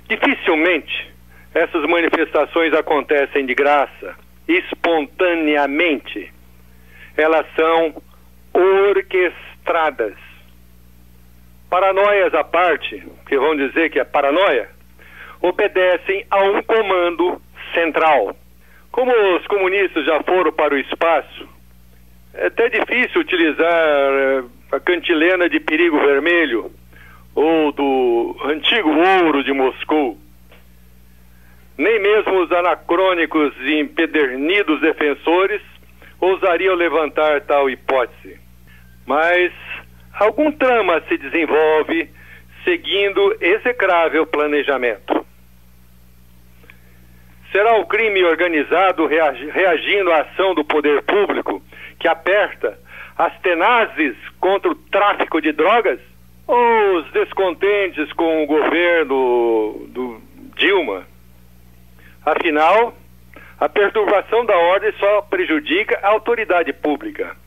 Dificilmente essas manifestações acontecem de graça, espontaneamente. Elas são orquestradas. Paranoias à parte, que vão dizer que é paranoia, obedecem a um comando central. Como os comunistas já foram para o espaço, É até difícil utilizar a cantilena de perigo vermelho ou do antigo ouro de Moscou. Nem mesmo os anacrônicos e empedernidos defensores ousariam levantar tal hipótese. Mas algum trama se desenvolve seguindo execrável planejamento. Será o crime organizado reagindo à ação do poder público que aperta as tenazes contra o tráfico de drogas? Ou os descontentes com o governo do Dilma? Afinal, a perturbação da ordem só prejudica a autoridade pública.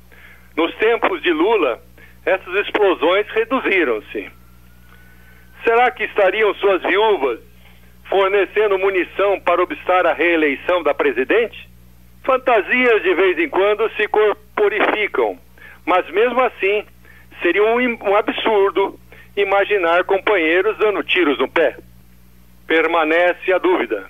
Nos tempos de Lula, essas explosões reduziram-se. Será que estariam suas viúvas fornecendo munição para obstar a reeleição da presidente? Fantasias de vez em quando se corporificam, mas mesmo assim seria um absurdo imaginar companheiros dando tiros no pé. Permanece a dúvida.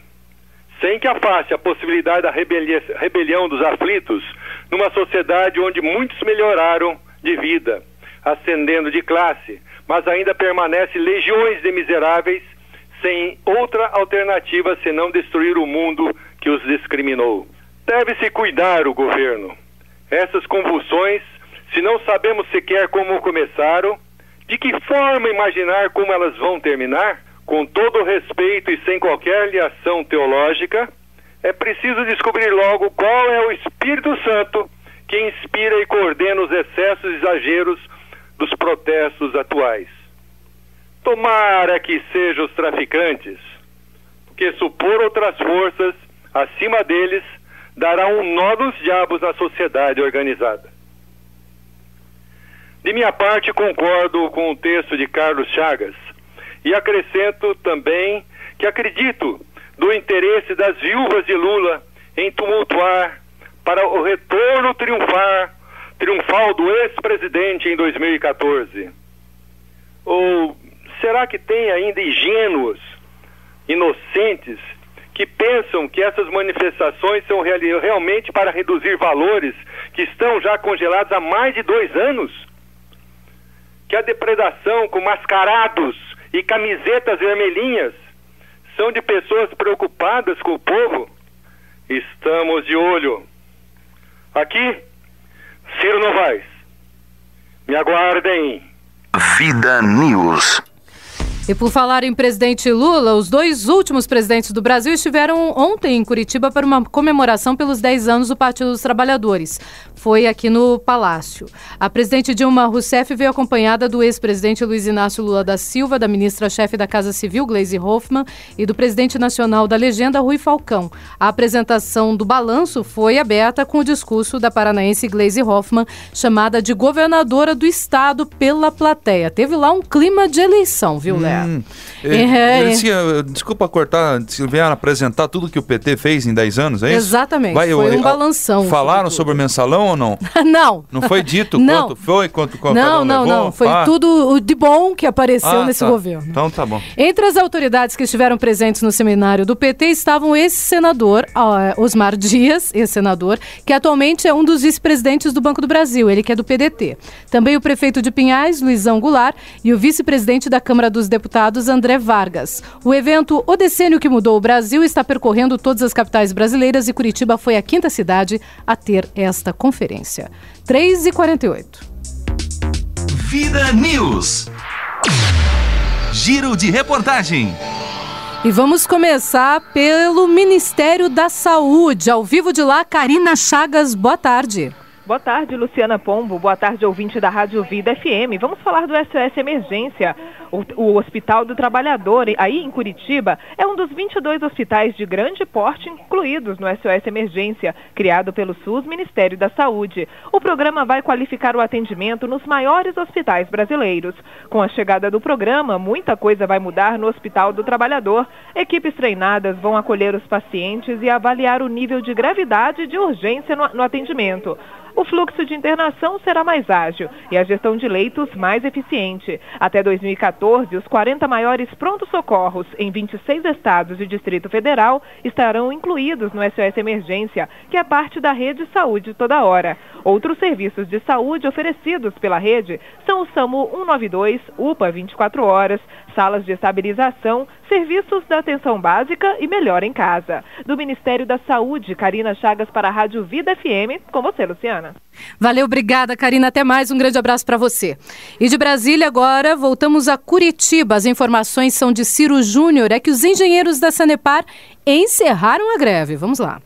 Sem que afaste a possibilidade da rebelião dos aflitos numa sociedade onde muitos melhoraram de vida, ascendendo de classe, mas ainda permanece legiões de miseráveis sem outra alternativa senão destruir o mundo que os discriminou. Deve-se cuidar o governo. Essas convulsões, se não sabemos sequer como começaram, de que forma imaginar como elas vão terminar, com todo o respeito e sem qualquer liação teológica, é preciso descobrir logo qual é o Espírito Santo que inspira e coordena os excessos e exageros dos protestos atuais. Tomara que sejam os traficantes, porque supor outras forças acima deles dará um nó dos diabos na sociedade organizada. De minha parte, concordo com o texto de Carlos Chagas e acrescento também que acredito do interesse das viúvas de Lula em tumultuar para o retorno triunfal do ex-presidente em 2014. Ou será que tem ainda ingênuos, inocentes, que pensam que essas manifestações são realmente para reduzir valores que estão já congelados há mais de 2 anos? Que a depredação com mascarados e camisetas vermelhinhas são de pessoas preocupadas com o povo? Estamos de olho. Aqui, Ciro Novaes. Me aguardem. Vida News. E por falar em presidente Lula, os 2 últimos presidentes do Brasil estiveram ontem em Curitiba para uma comemoração pelos 10 anos do Partido dos Trabalhadores. Foi aqui no Palácio. A presidente Dilma Rousseff veio acompanhada do ex-presidente Luiz Inácio Lula da Silva, da ministra-chefe da Casa Civil, Gleisi Hoffmann, e do presidente nacional da Legenda, Rui Falcão. A apresentação do balanço foi aberta com o discurso da paranaense Gleisi Hoffmann, chamada de governadora do estado pela plateia. Teve lá um clima de eleição, viu, Léo? Desculpa cortar, se vieram apresentar tudo que o PT fez em 10 anos, é isso? Exatamente, foi um balanção. Falaram sobre o mensalão ou não? Não. Não foi dito não. Quanto foi? Quanto Não. Foi tudo de bom que apareceu nesse governo. Então tá bom. Entre as autoridades que estiveram presentes no seminário do PT estavam esse senador, Osmar Dias, ex-senador, que atualmente é um dos vice-presidentes do Banco do Brasil, ele que é do PDT. Também o prefeito de Pinhais, Luizão Goulart, e o vice-presidente da Câmara dos Deputados, André Vargas. O evento O Decênio que Mudou o Brasil está percorrendo todas as capitais brasileiras e Curitiba foi a 5ª cidade a ter esta conferência. 3h48. Vida News. Giro de reportagem. E vamos começar pelo Ministério da Saúde. Ao vivo de lá, Karina Chagas, boa tarde. Boa tarde, Luciana Pombo. Boa tarde, ouvinte da Rádio Vida FM. Vamos falar do SOS Emergência. O Hospital do Trabalhador, aí em Curitiba, é um dos 22 hospitais de grande porte incluídos no SOS Emergência, criado pelo SUS, Ministério da Saúde. O programa vai qualificar o atendimento nos maiores hospitais brasileiros. Com a chegada do programa, muita coisa vai mudar no Hospital do Trabalhador. Equipes treinadas vão acolher os pacientes e avaliar o nível de gravidade e de urgência no atendimento. O fluxo de internação será mais ágil e a gestão de leitos mais eficiente. Até 2014, os 40 maiores pronto-socorros em 26 estados e Distrito Federal estarão incluídos no SOS Emergência, que é parte da rede Saúde Toda Hora. Outros serviços de saúde oferecidos pela rede são o SAMU 192, UPA 24 horas, salas de estabilização, serviços da atenção básica e Melhor em Casa. Do Ministério da Saúde, Karina Chagas para a Rádio Vida FM. Com você, Luciana. Valeu, obrigada, Karina. Até mais, um grande abraço para você. E de Brasília agora, voltamos a Curitiba. As informações são de Ciro Júnior. É que os engenheiros da Sanepar encerraram a greve. Vamos lá.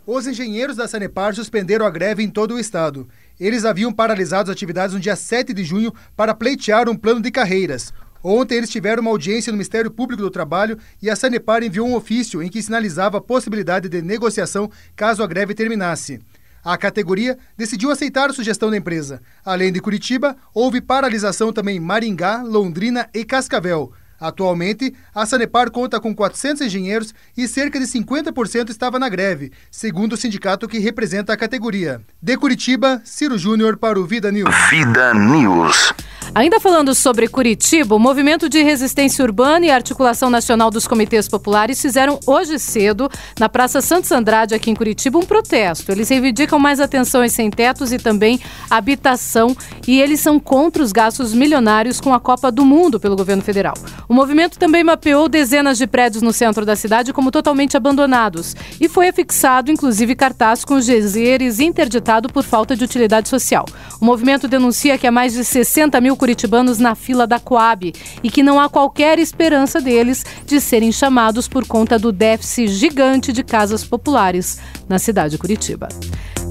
Os engenheiros da Sanepar suspenderam a greve em todo o estado. Eles haviam paralisado as atividades no dia 7 de junho para pleitear um plano de carreiras. Ontem eles tiveram uma audiência no Ministério Público do Trabalho e a Sanepar enviou um ofício em que sinalizava a possibilidade de negociação caso a greve terminasse. A categoria decidiu aceitar a sugestão da empresa. Além de Curitiba, houve paralisação também em Maringá, Londrina e Cascavel. Atualmente, a Sanepar conta com 400 engenheiros e cerca de 50% estava na greve, segundo o sindicato que representa a categoria. De Curitiba, Ciro Júnior para o Vida News. Vida News. Ainda falando sobre Curitiba, o Movimento de Resistência Urbana e a Articulação Nacional dos Comitês Populares fizeram hoje cedo, na Praça Santos Andrade, aqui em Curitiba, um protesto. Eles reivindicam mais atenção aos sem-tetos e também habitação, e eles são contra os gastos milionários com a Copa do Mundo pelo governo federal. O movimento também mapeou dezenas de prédios no centro da cidade como totalmente abandonados e foi afixado, inclusive, cartaz com os dizeres interditado por falta de utilidade social. O movimento denuncia que há mais de 60 mil curitibanos na fila da Coab e que não há qualquer esperança deles de serem chamados por conta do déficit gigante de casas populares na cidade de Curitiba.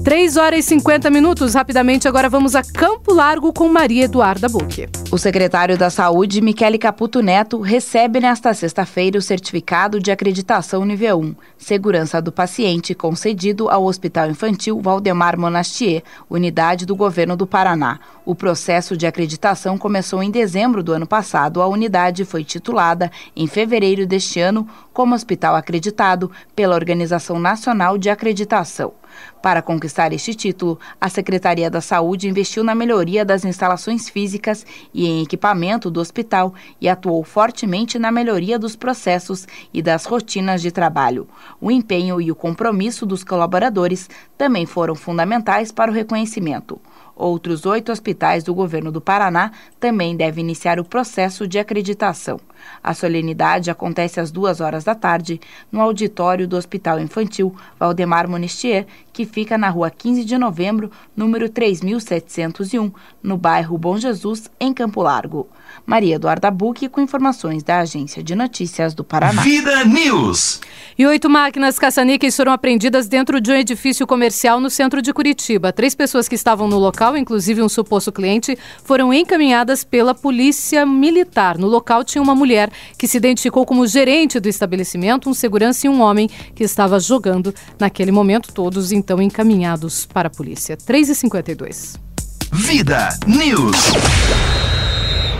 3h50. Rapidamente, agora vamos a Campo Largo com Maria Eduarda Bucchi. O secretário da Saúde, Michele Caputo Neto, recebe nesta sexta-feira o certificado de acreditação nível 1, segurança do paciente, concedido ao Hospital Infantil Valdemar Monastier, unidade do governo do Paraná. O processo de acreditação começou em dezembro do ano passado. A unidade foi titulada em fevereiro deste ano como hospital acreditado pela Organização Nacional de Acreditação. Para conquistar este título, a Secretaria da Saúde investiu na melhoria das instalações físicas e em equipamento do hospital e atuou fortemente na melhoria dos processos e das rotinas de trabalho. O empenho e o compromisso dos colaboradores também foram fundamentais para o reconhecimento. Outros 8 hospitais do governo do Paraná também devem iniciar o processo de acreditação. A solenidade acontece às 2h da tarde no auditório do Hospital Infantil Valdemar Monastier, que fica na rua 15 de novembro, número 3701, no bairro Bom Jesus, em Campo Largo. Maria Eduarda Bucchi com informações da Agência de Notícias do Paraná. Vida News. E 8 máquinas caça-níqueis foram apreendidas dentro de um edifício comercial no centro de Curitiba. 3 pessoas que estavam no local, inclusive um suposto cliente, foram encaminhadas pela Polícia Militar. No local tinha uma mulher que se identificou como gerente do estabelecimento, um segurança e um homem que estava jogando naquele momento, todos então encaminhados para a polícia. 3h52. Vida News.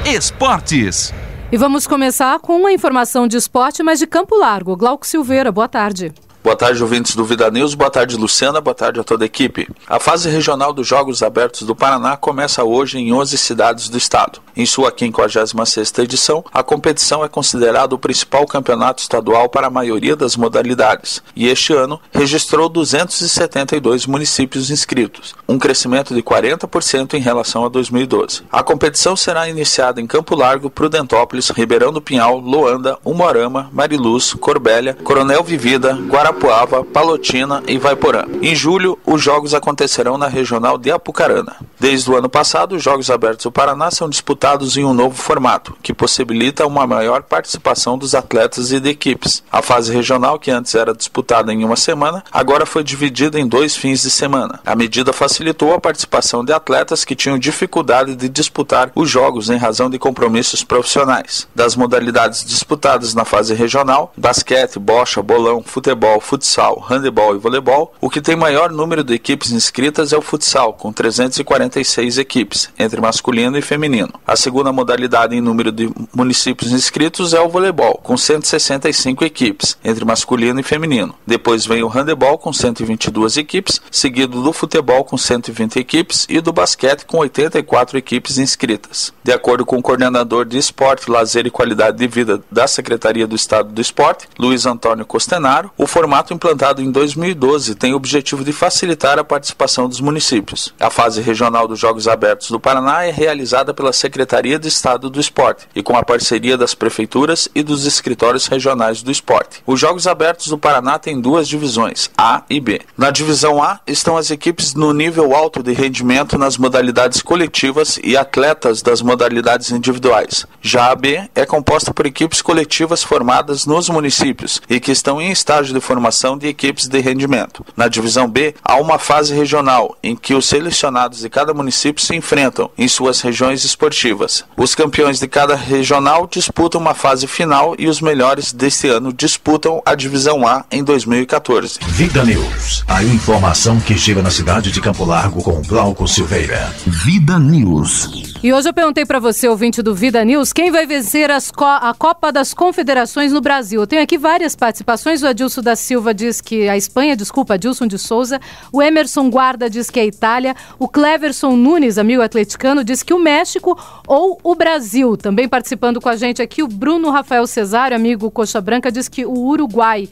Esportes. E vamos começar com uma informação de esporte, mas de Campo Largo. Glauco Silveira, boa tarde. Boa tarde, ouvintes do Vida News. Boa tarde, Luciana. Boa tarde a toda a equipe. A fase regional dos Jogos Abertos do Paraná começa hoje em 11 cidades do estado. Em sua 56ª edição, a competição é considerada o principal campeonato estadual para a maioria das modalidades. E este ano, registrou 272 municípios inscritos, um crescimento de 40% em relação a 2012. A competição será iniciada em Campo Largo, Prudentópolis, Ribeirão do Pinhal, Loanda, Umuarama, Mariluz, Corbélia, Coronel Vivida, Guarapuava, Palotina e Vaiporã. Em julho, os jogos acontecerão na regional de Apucarana. Desde o ano passado, os Jogos Abertos do Paraná são disputados em um novo formato, que possibilita uma maior participação dos atletas e de equipes. A fase regional, que antes era disputada em uma semana, agora foi dividida em 2 fins de semana. A medida facilitou a participação de atletas que tinham dificuldade de disputar os jogos em razão de compromissos profissionais. Das modalidades disputadas na fase regional, basquete, bocha, bolão, futebol, futsal, handebol e voleibol, o que tem maior número de equipes inscritas é o futsal, com 346 equipes, entre masculino e feminino. A segunda modalidade em número de municípios inscritos é o voleibol, com 165 equipes, entre masculino e feminino. Depois vem o handebol, com 122 equipes, seguido do futebol, com 120 equipes, e do basquete, com 84 equipes inscritas. De acordo com o coordenador de Esporte, Lazer e Qualidade de Vida da Secretaria do Estado do Esporte, Luiz Antônio Costenaro, o formato formato implantado em 2012 tem o objetivo de facilitar a participação dos municípios. A fase regional dos Jogos Abertos do Paraná é realizada pela Secretaria de Estado do Esporte e com a parceria das prefeituras e dos escritórios regionais do esporte. Os Jogos Abertos do Paraná têm duas divisões, A e B. Na divisão A estão as equipes no nível alto de rendimento nas modalidades coletivas e atletas das modalidades individuais. Já a B é composta por equipes coletivas formadas nos municípios e que estão em estágio de formação de equipes de rendimento. Na divisão B, há uma fase regional, em que os selecionados de cada município se enfrentam em suas regiões esportivas. Os campeões de cada regional disputam uma fase final e os melhores deste ano disputam a divisão A em 2014. Vida News, a informação que chega na cidade de Campo Largo com Glauco Silveira. Vida News. E hoje eu perguntei para você, ouvinte do Vida News, quem vai vencer a Copa das Confederações no Brasil. Eu tenho aqui várias participações. O Adilson da Silva diz que a Espanha, Adilson de Souza. O Emerson Guarda diz que é a Itália. O Cleverson Nunes, amigo atleticano, diz que o México ou o Brasil. Também participando com a gente aqui o Bruno Rafael Cesário, amigo Coxa Branca, diz que o Uruguai.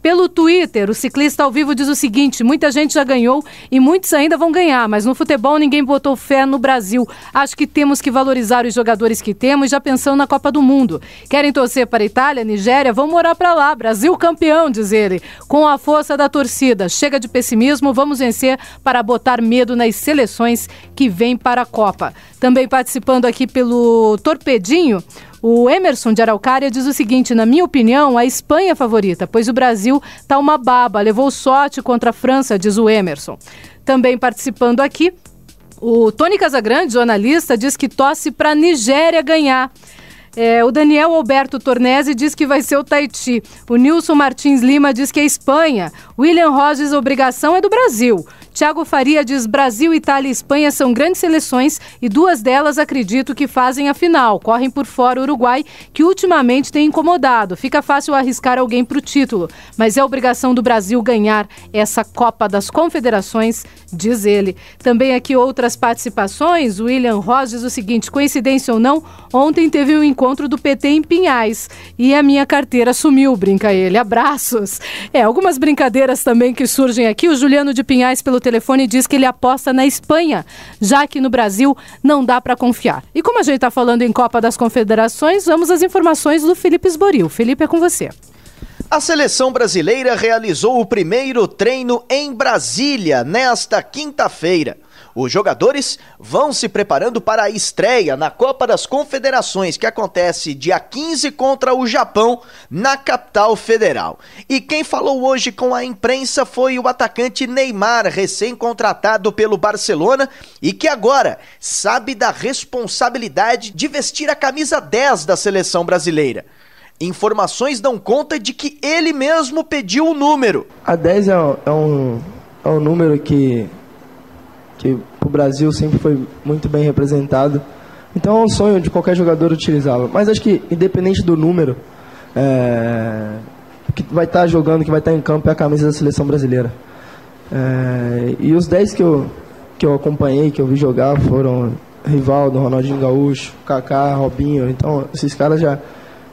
Pelo Twitter, o Ciclista ao Vivo diz o seguinte: muita gente já ganhou e muitos ainda vão ganhar, mas no futebol ninguém botou fé no Brasil. Acho que temos que valorizar os jogadores que temos, já pensando na Copa do Mundo. Querem torcer para a Itália, Nigéria? Vamos morar para lá. Brasil campeão, diz ele, com a força da torcida. Chega de pessimismo, vamos vencer para botar medo nas seleções que vêm para a Copa. Também participando aqui pelo Torpedinho, o Emerson de Araucária diz o seguinte: na minha opinião, a Espanha é favorita, pois o Brasil tá uma baba, levou sorte contra a França, diz o Emerson. Também participando aqui, o Tony Casagrande, jornalista, diz que torce para a Nigéria ganhar. O Daniel Alberto Tornese diz que vai ser o Tahiti. O Nilson Martins Lima diz que é Espanha. William Rogers, a obrigação é do Brasil. Tiago Faria diz: Brasil, Itália e Espanha são grandes seleções e duas delas acredito que fazem a final. Correm por fora o Uruguai, que ultimamente tem incomodado. Fica fácil arriscar alguém para o título, mas é obrigação do Brasil ganhar essa Copa das Confederações, diz ele. Também aqui outras participações. O William Ross diz o seguinte: coincidência ou não, ontem teve um encontro do PT em Pinhais e a minha carteira sumiu, brinca ele. Abraços. Algumas brincadeiras também que surgem aqui. O Juliano de Pinhais pelo telefone diz que ele aposta na Espanha, já que no Brasil não dá para confiar. E como a gente está falando em Copa das Confederações, vamos às informações do Felipe Esboril. Felipe, é com você. A seleção brasileira realizou o primeiro treino em Brasília nesta quinta-feira. Os jogadores vão se preparando para a estreia na Copa das Confederações, que acontece dia 15 contra o Japão, na capital federal. E quem falou hoje com a imprensa foi o atacante Neymar, recém-contratado pelo Barcelona e que agora sabe da responsabilidade de vestir a camisa 10 da seleção brasileira. Informações dão conta de que ele mesmo pediu o número. A 10 é um número que o Brasil sempre foi muito bem representado. Então é um sonho de qualquer jogador utilizá-lo. Mas acho que, independente do número, que vai estar jogando, que vai estar em campo, é a camisa da seleção brasileira. E os 10 que eu acompanhei, que eu vi jogar, foram Rivaldo, Ronaldinho Gaúcho, Kaká, Robinho. Então esses caras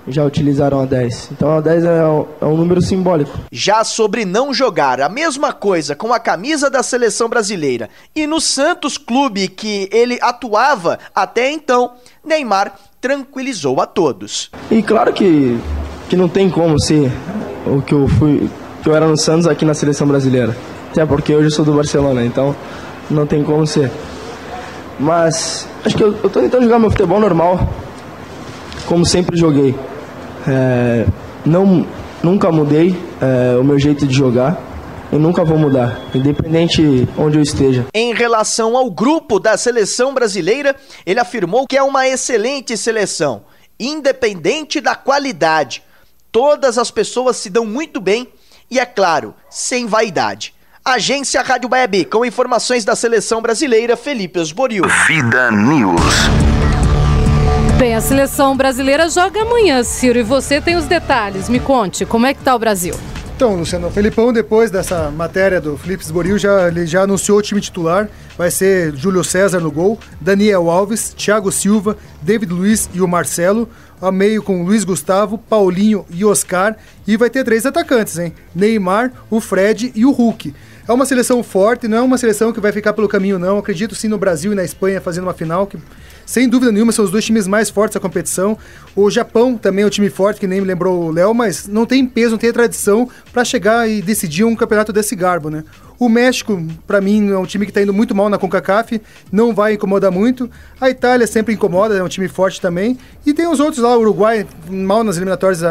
já utilizaram a 10. Então a 10 é um número simbólico. Já sobre não jogar, a mesma coisa com a camisa da seleção brasileira e no Santos Clube que ele atuava até então, Neymar tranquilizou a todos. E claro que não tem como ser o que eu era no Santos aqui na seleção brasileira. Até porque hoje eu sou do Barcelona, então não tem como ser. Mas acho que eu tô tentando jogar meu futebol normal, como sempre joguei. Nunca mudei o meu jeito de jogar e nunca vou mudar, independente onde eu esteja. Em relação ao grupo da seleção brasileira, ele afirmou que é uma excelente seleção, independente da qualidade. Todas as pessoas se dão muito bem e, é claro, sem vaidade. Agência Rádio Web, com informações da seleção brasileira, Felipe Esboril. Vida News. Bem, a seleção brasileira joga amanhã, Ciro, e você tem os detalhes. Me conte, como é que tá o Brasil? Então, Luciano, o Felipão, depois dessa matéria do Felipe Esboril, ele já anunciou o time titular. Vai ser Júlio César no gol, Daniel Alves, Thiago Silva, David Luiz e o Marcelo. A meio com Luiz Gustavo, Paulinho e Oscar. E vai ter 3 atacantes, hein? Neymar, o Fred e o Hulk. É uma seleção forte, não é uma seleção que vai ficar pelo caminho, não. Acredito sim no Brasil e na Espanha fazendo uma final que, sem dúvida nenhuma, são os 2 times mais fortes da competição. O Japão também é um time forte, que nem me lembrou o Léo, mas não tem peso, não tem tradição para chegar e decidir um campeonato desse garbo, né? O México, para mim, é um time que está indo muito mal na CONCACAF, não vai incomodar muito. A Itália sempre incomoda, é um time forte também. E tem os outros lá, o Uruguai, mal nas eliminatórias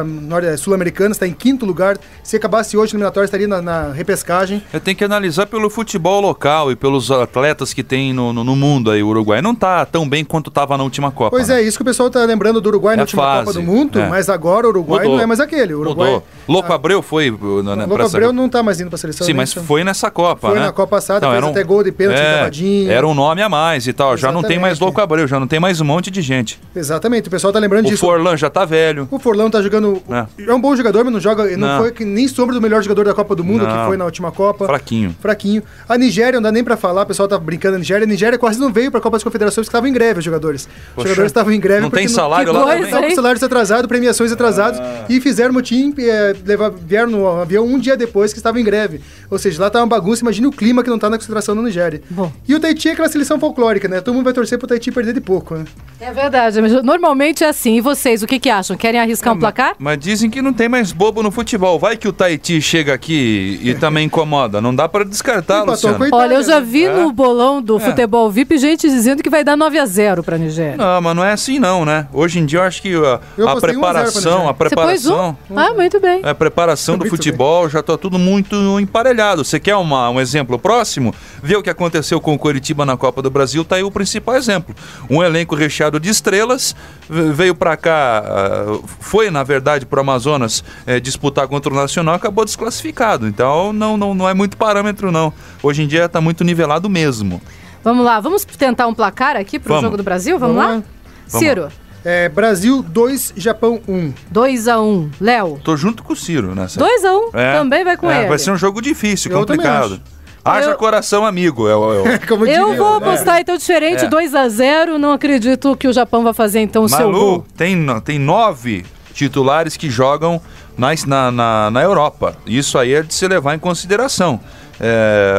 sul-americanas, está em 5º lugar. Se acabasse hoje a eliminatória, estaria na repescagem. Eu tenho que analisar pelo futebol local e pelos atletas que tem no mundo aí. O Uruguai não está tão bem quanto estava na última Copa. Pois é, isso que o pessoal está lembrando do Uruguai na última Copa do Mundo, mas agora o Uruguai não é mais aquele. O Uruguai, mudou. Louco Abreu foi... Louco Abreu não está mais indo para a seleção. Sim, mas foi nessa Copa, foi né? na Copa passada, fez até gol de pênalti cavadinho. Era um nome a mais e tal. Exatamente. Já não tem mais Louco Abreu, já não tem mais um monte de gente. Exatamente, o pessoal tá lembrando disso. O Forlan já tá velho. O Forlan tá jogando... É um bom jogador, mas não joga... Não foi nem sombra do melhor jogador da Copa do Mundo, que foi na última Copa. Fraquinho. A Nigéria, não dá nem pra falar, o pessoal tá brincando. A Nigéria quase não veio pra Copa das Confederações, porque estavam em greve os jogadores. Os jogadores estavam em greve. Não tem salário lá também. Estavam com salários atrasados, premiações atrasadas, e fizeram o time, vieram no avião um dia depois que estavam em greve. Ou seja, lá tá uma bagunça, imagina o clima que não tá na concentração da Nigéria. Bom. E o Tahiti é aquela seleção folclórica, né? Todo mundo vai torcer pro Tahiti perder de pouco, né? É verdade, mas normalmente é assim. E vocês, o que acham? Querem arriscar um placar? Mas dizem que não tem mais bobo no futebol. Vai que o Tahiti chega aqui e também incomoda. Não dá para descartar, Luciano. Olha, eu já vi no bolão do futebol VIP gente dizendo que vai dar 9-0 pra Nigéria. Não, mas não é assim não, né? Hoje em dia eu acho que a preparação... Você pôs um? Ah, muito bem. A preparação do futebol já tá tudo muito emparelhado. Você quer um exemplo próximo? Vê o que aconteceu com o Coritiba na Copa do Brasil, tá aí o principal exemplo. Um elenco recheado de estrelas, veio pra cá, foi na verdade pro Amazonas disputar contra o Nacional, acabou desclassificado. Então não é muito parâmetro não. Hoje em dia tá muito nivelado mesmo. Vamos lá, vamos tentar um placar aqui pro jogo do Brasil? Vamos lá? Ciro. Brasil 2, Japão 1. 2-1. Léo. Tô junto com o Ciro nessa. 2-1. Também vai com ele. Vai ser um jogo difícil, complicado. Haja coração, amigo. Eu vou apostar então diferente, 2-0. Não acredito que o Japão vai fazer então o seu gol. Tem 9 titulares que jogam na Europa. Isso aí é de se levar em consideração.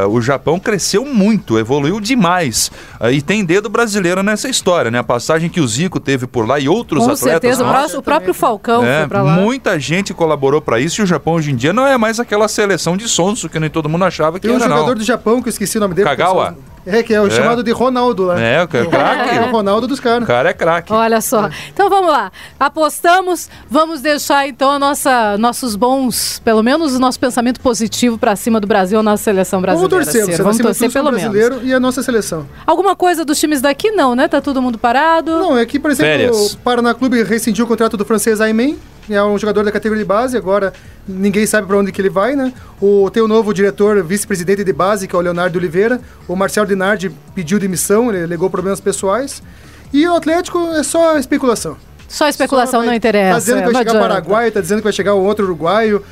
O Japão cresceu muito, evoluiu demais. E tem dedo brasileiro nessa história, né? A passagem que o Zico teve por lá e outros atletas. Com certeza, o próprio Falcão foi pra lá. Muita gente colaborou para isso e o Japão hoje em dia não é mais aquela seleção de sonso que nem todo mundo achava que era, não. Tem um jogador do Japão que eu esqueci o nome dele. Kagawa. Que é o chamado de Ronaldo lá. É craque. É o Ronaldo dos caras. O cara é craque. Olha só. Então vamos lá. Apostamos, vamos deixar então nossos bons, pelo menos o nosso pensamento positivo pra cima do Brasil, a nossa seleção brasileira. Vamos torcer pelo brasileiro e a nossa seleção. Alguma coisa dos times daqui não, né? Tá todo mundo parado. Não, é que, por exemplo, o Paraná Clube rescindiu o contrato do francês Aymen. É um jogador da categoria de base, agora ninguém sabe para onde que ele vai, né? Tem o novo diretor, vice-presidente de base, que é o Leonardo Oliveira. O Marcelo Dinardi pediu demissão, ele alegou problemas pessoais. E o Atlético é só especulação. Só especulação, não interessa. Tá dizendo que vai chegar o Paraguai, tá dizendo que vai chegar o outro uruguaio.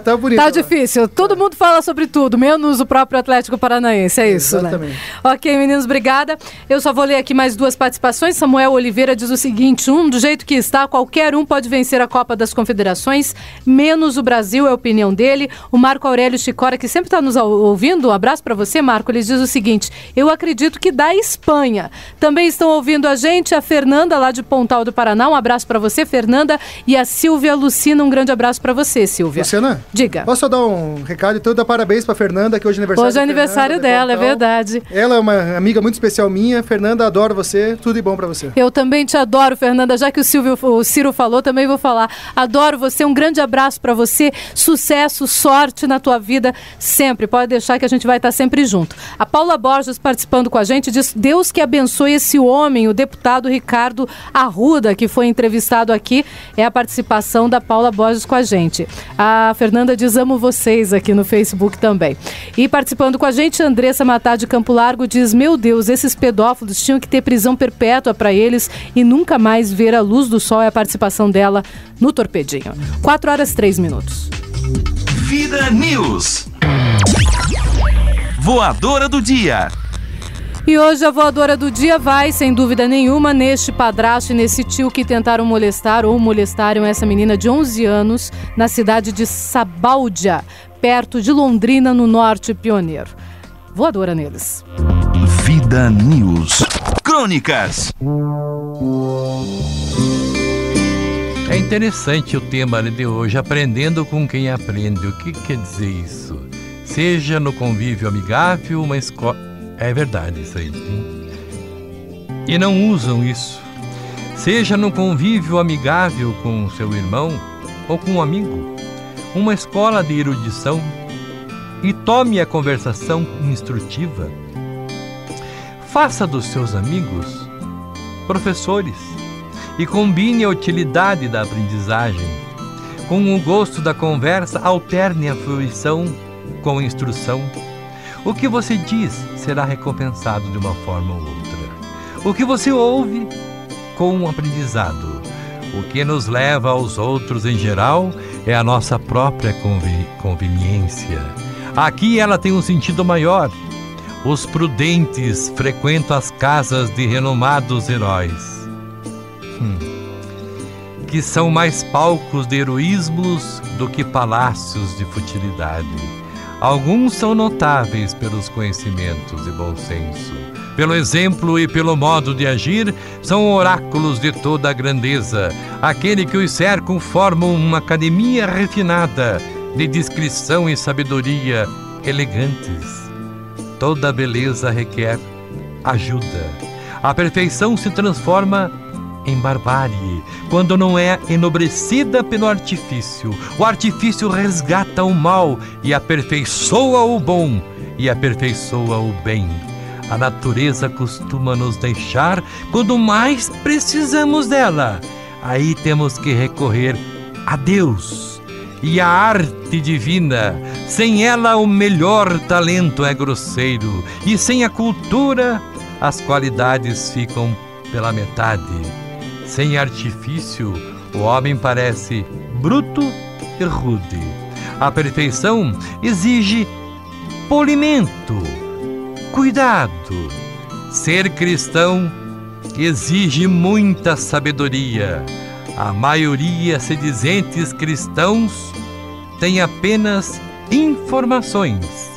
Tá bonito. Tá difícil. Todo mundo fala sobre tudo, menos o próprio Atlético Paranaense. É isso, exatamente, né? Ok, meninos, obrigada. Eu só vou ler aqui mais 2 participações. Samuel Oliveira diz o seguinte: do jeito que está, qualquer um pode vencer a Copa das Confederações, menos o Brasil, é a opinião dele. O Marco Aurélio Chicora, que sempre está nos ouvindo, um abraço para você, Marco. Ele diz o seguinte: eu acredito que dá Espanha. Também estão ouvindo a gente, a Fernanda, lá de Pontal do Paraná. Um abraço para você, Fernanda. E a Silvia Lucina, um grande abraço para você, Silvia. Luciana, diga. Posso só dar um recado? Então, dar parabéns pra Fernanda, que hoje é aniversário. Hoje é aniversário dela, é verdade. Ela é uma amiga muito especial minha. Fernanda, adoro você. Tudo de bom pra você. Eu também te adoro, Fernanda. Já que o Ciro falou, também vou falar. Adoro você. Um grande abraço pra você. Sucesso, sorte na tua vida sempre. Pode deixar que a gente vai estar sempre junto. A Paula Borges participando com a gente diz: Deus que abençoe esse homem, o deputado Ricardo Arruda, que foi entrevistado aqui. É a participação da Paula Borges com a gente. A Fernanda diz: amo vocês aqui no Facebook também. E participando com a gente, Andressa Matar de Campo Largo diz: meu Deus, esses pedófilos tinham que ter prisão perpétua para eles e nunca mais ver a luz do sol. É a participação dela no Torpedinho. 4 horas 3 minutos. Vida News. Voadora do dia. E hoje a voadora do dia vai, sem dúvida nenhuma, neste padrasto e nesse tio que tentaram molestar ou molestaram essa menina de 11 anos na cidade de Sabáudia, perto de Londrina, no norte pioneiro. Voadora neles. Vida News. Crônicas. É interessante o tema de hoje, aprendendo com quem aprende. O que quer dizer isso? Seja no convívio amigável, uma escola... É verdade isso aí, hein? E não usam isso. Seja no convívio amigável com seu irmão ou com um amigo, uma escola de erudição, e tome a conversação instrutiva. Faça dos seus amigos professores e combine a utilidade da aprendizagem. Com o gosto da conversa, alterne a fruição com a instrução. O que você diz será recompensado de uma forma ou outra. O que você ouve, com um aprendizado. O que nos leva aos outros em geral é a nossa própria conveniência. Aqui ela tem um sentido maior. Os prudentes frequentam as casas de renomados heróis, que são mais palcos de heroísmos do que palácios de futilidade. Alguns são notáveis pelos conhecimentos e bom senso. Pelo exemplo e pelo modo de agir, são oráculos de toda a grandeza. Aquele que os cercam formam uma academia refinada, de discrição e sabedoria elegantes. Toda beleza requer ajuda. A perfeição se transforma em barbárie quando não é enobrecida pelo artifício. O artifício resgata o mal e aperfeiçoa o bom e aperfeiçoa o bem. A natureza costuma nos deixar quando mais precisamos dela. Aí temos que recorrer a Deus e à arte divina. Sem ela, o melhor talento é grosseiro, e sem a cultura, as qualidades ficam pela metade. Sem artifício, o homem parece bruto e rude. A perfeição exige polimento, cuidado. Ser cristão exige muita sabedoria. A maioria sedizentes cristãos tem apenas informações.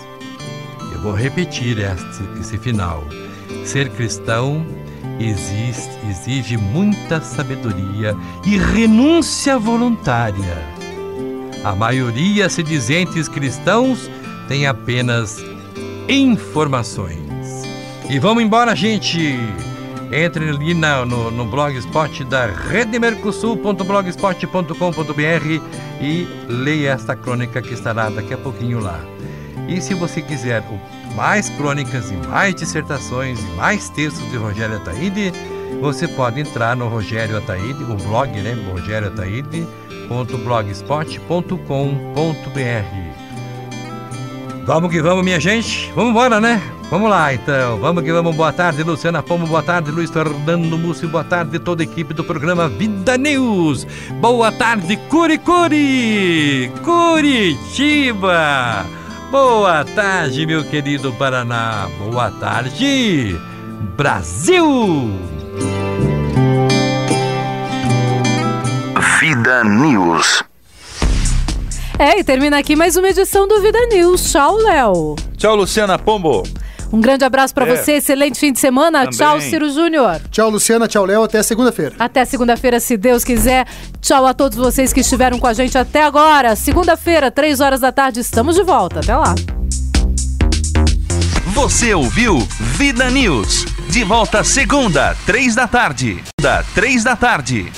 Eu vou repetir esse final. Ser cristão exige muita sabedoria e renúncia voluntária. A maioria sedizentes cristãos tem apenas informações. E vamos embora, gente! Entre ali no blogspot da redemercosul.blogspot.com.br e leia esta crônica que estará daqui a pouquinho lá. E se você quiser mais crônicas e mais dissertações e mais textos de Rogério Ataíde, você pode entrar no Rogério Ataíde, o blog, né? rogérioataíde.blogspot.com.br. Vamos que vamos, minha gente. Vamos embora, né? Vamos lá, então. Vamos que vamos. Boa tarde, Luciana Pombo. Boa tarde, Luiz Fernando Múcio. Boa tarde, toda a equipe do programa Vida News. Boa tarde, Curitiba. Boa tarde, meu querido Paraná. Boa tarde, Brasil. Vida News. E termina aqui mais uma edição do Vida News. Tchau, Léo. Tchau, Luciana Pombo. Um grande abraço pra você, excelente fim de semana. Também. Tchau, Ciro Júnior. Tchau, Luciana, tchau, Léo, até segunda-feira. Até segunda-feira, se Deus quiser. Tchau a todos vocês que estiveram com a gente até agora. Segunda-feira, 3 horas da tarde, estamos de volta. Até lá. Você ouviu Vida News. De volta segunda, 3 da tarde. Da 3 da tarde.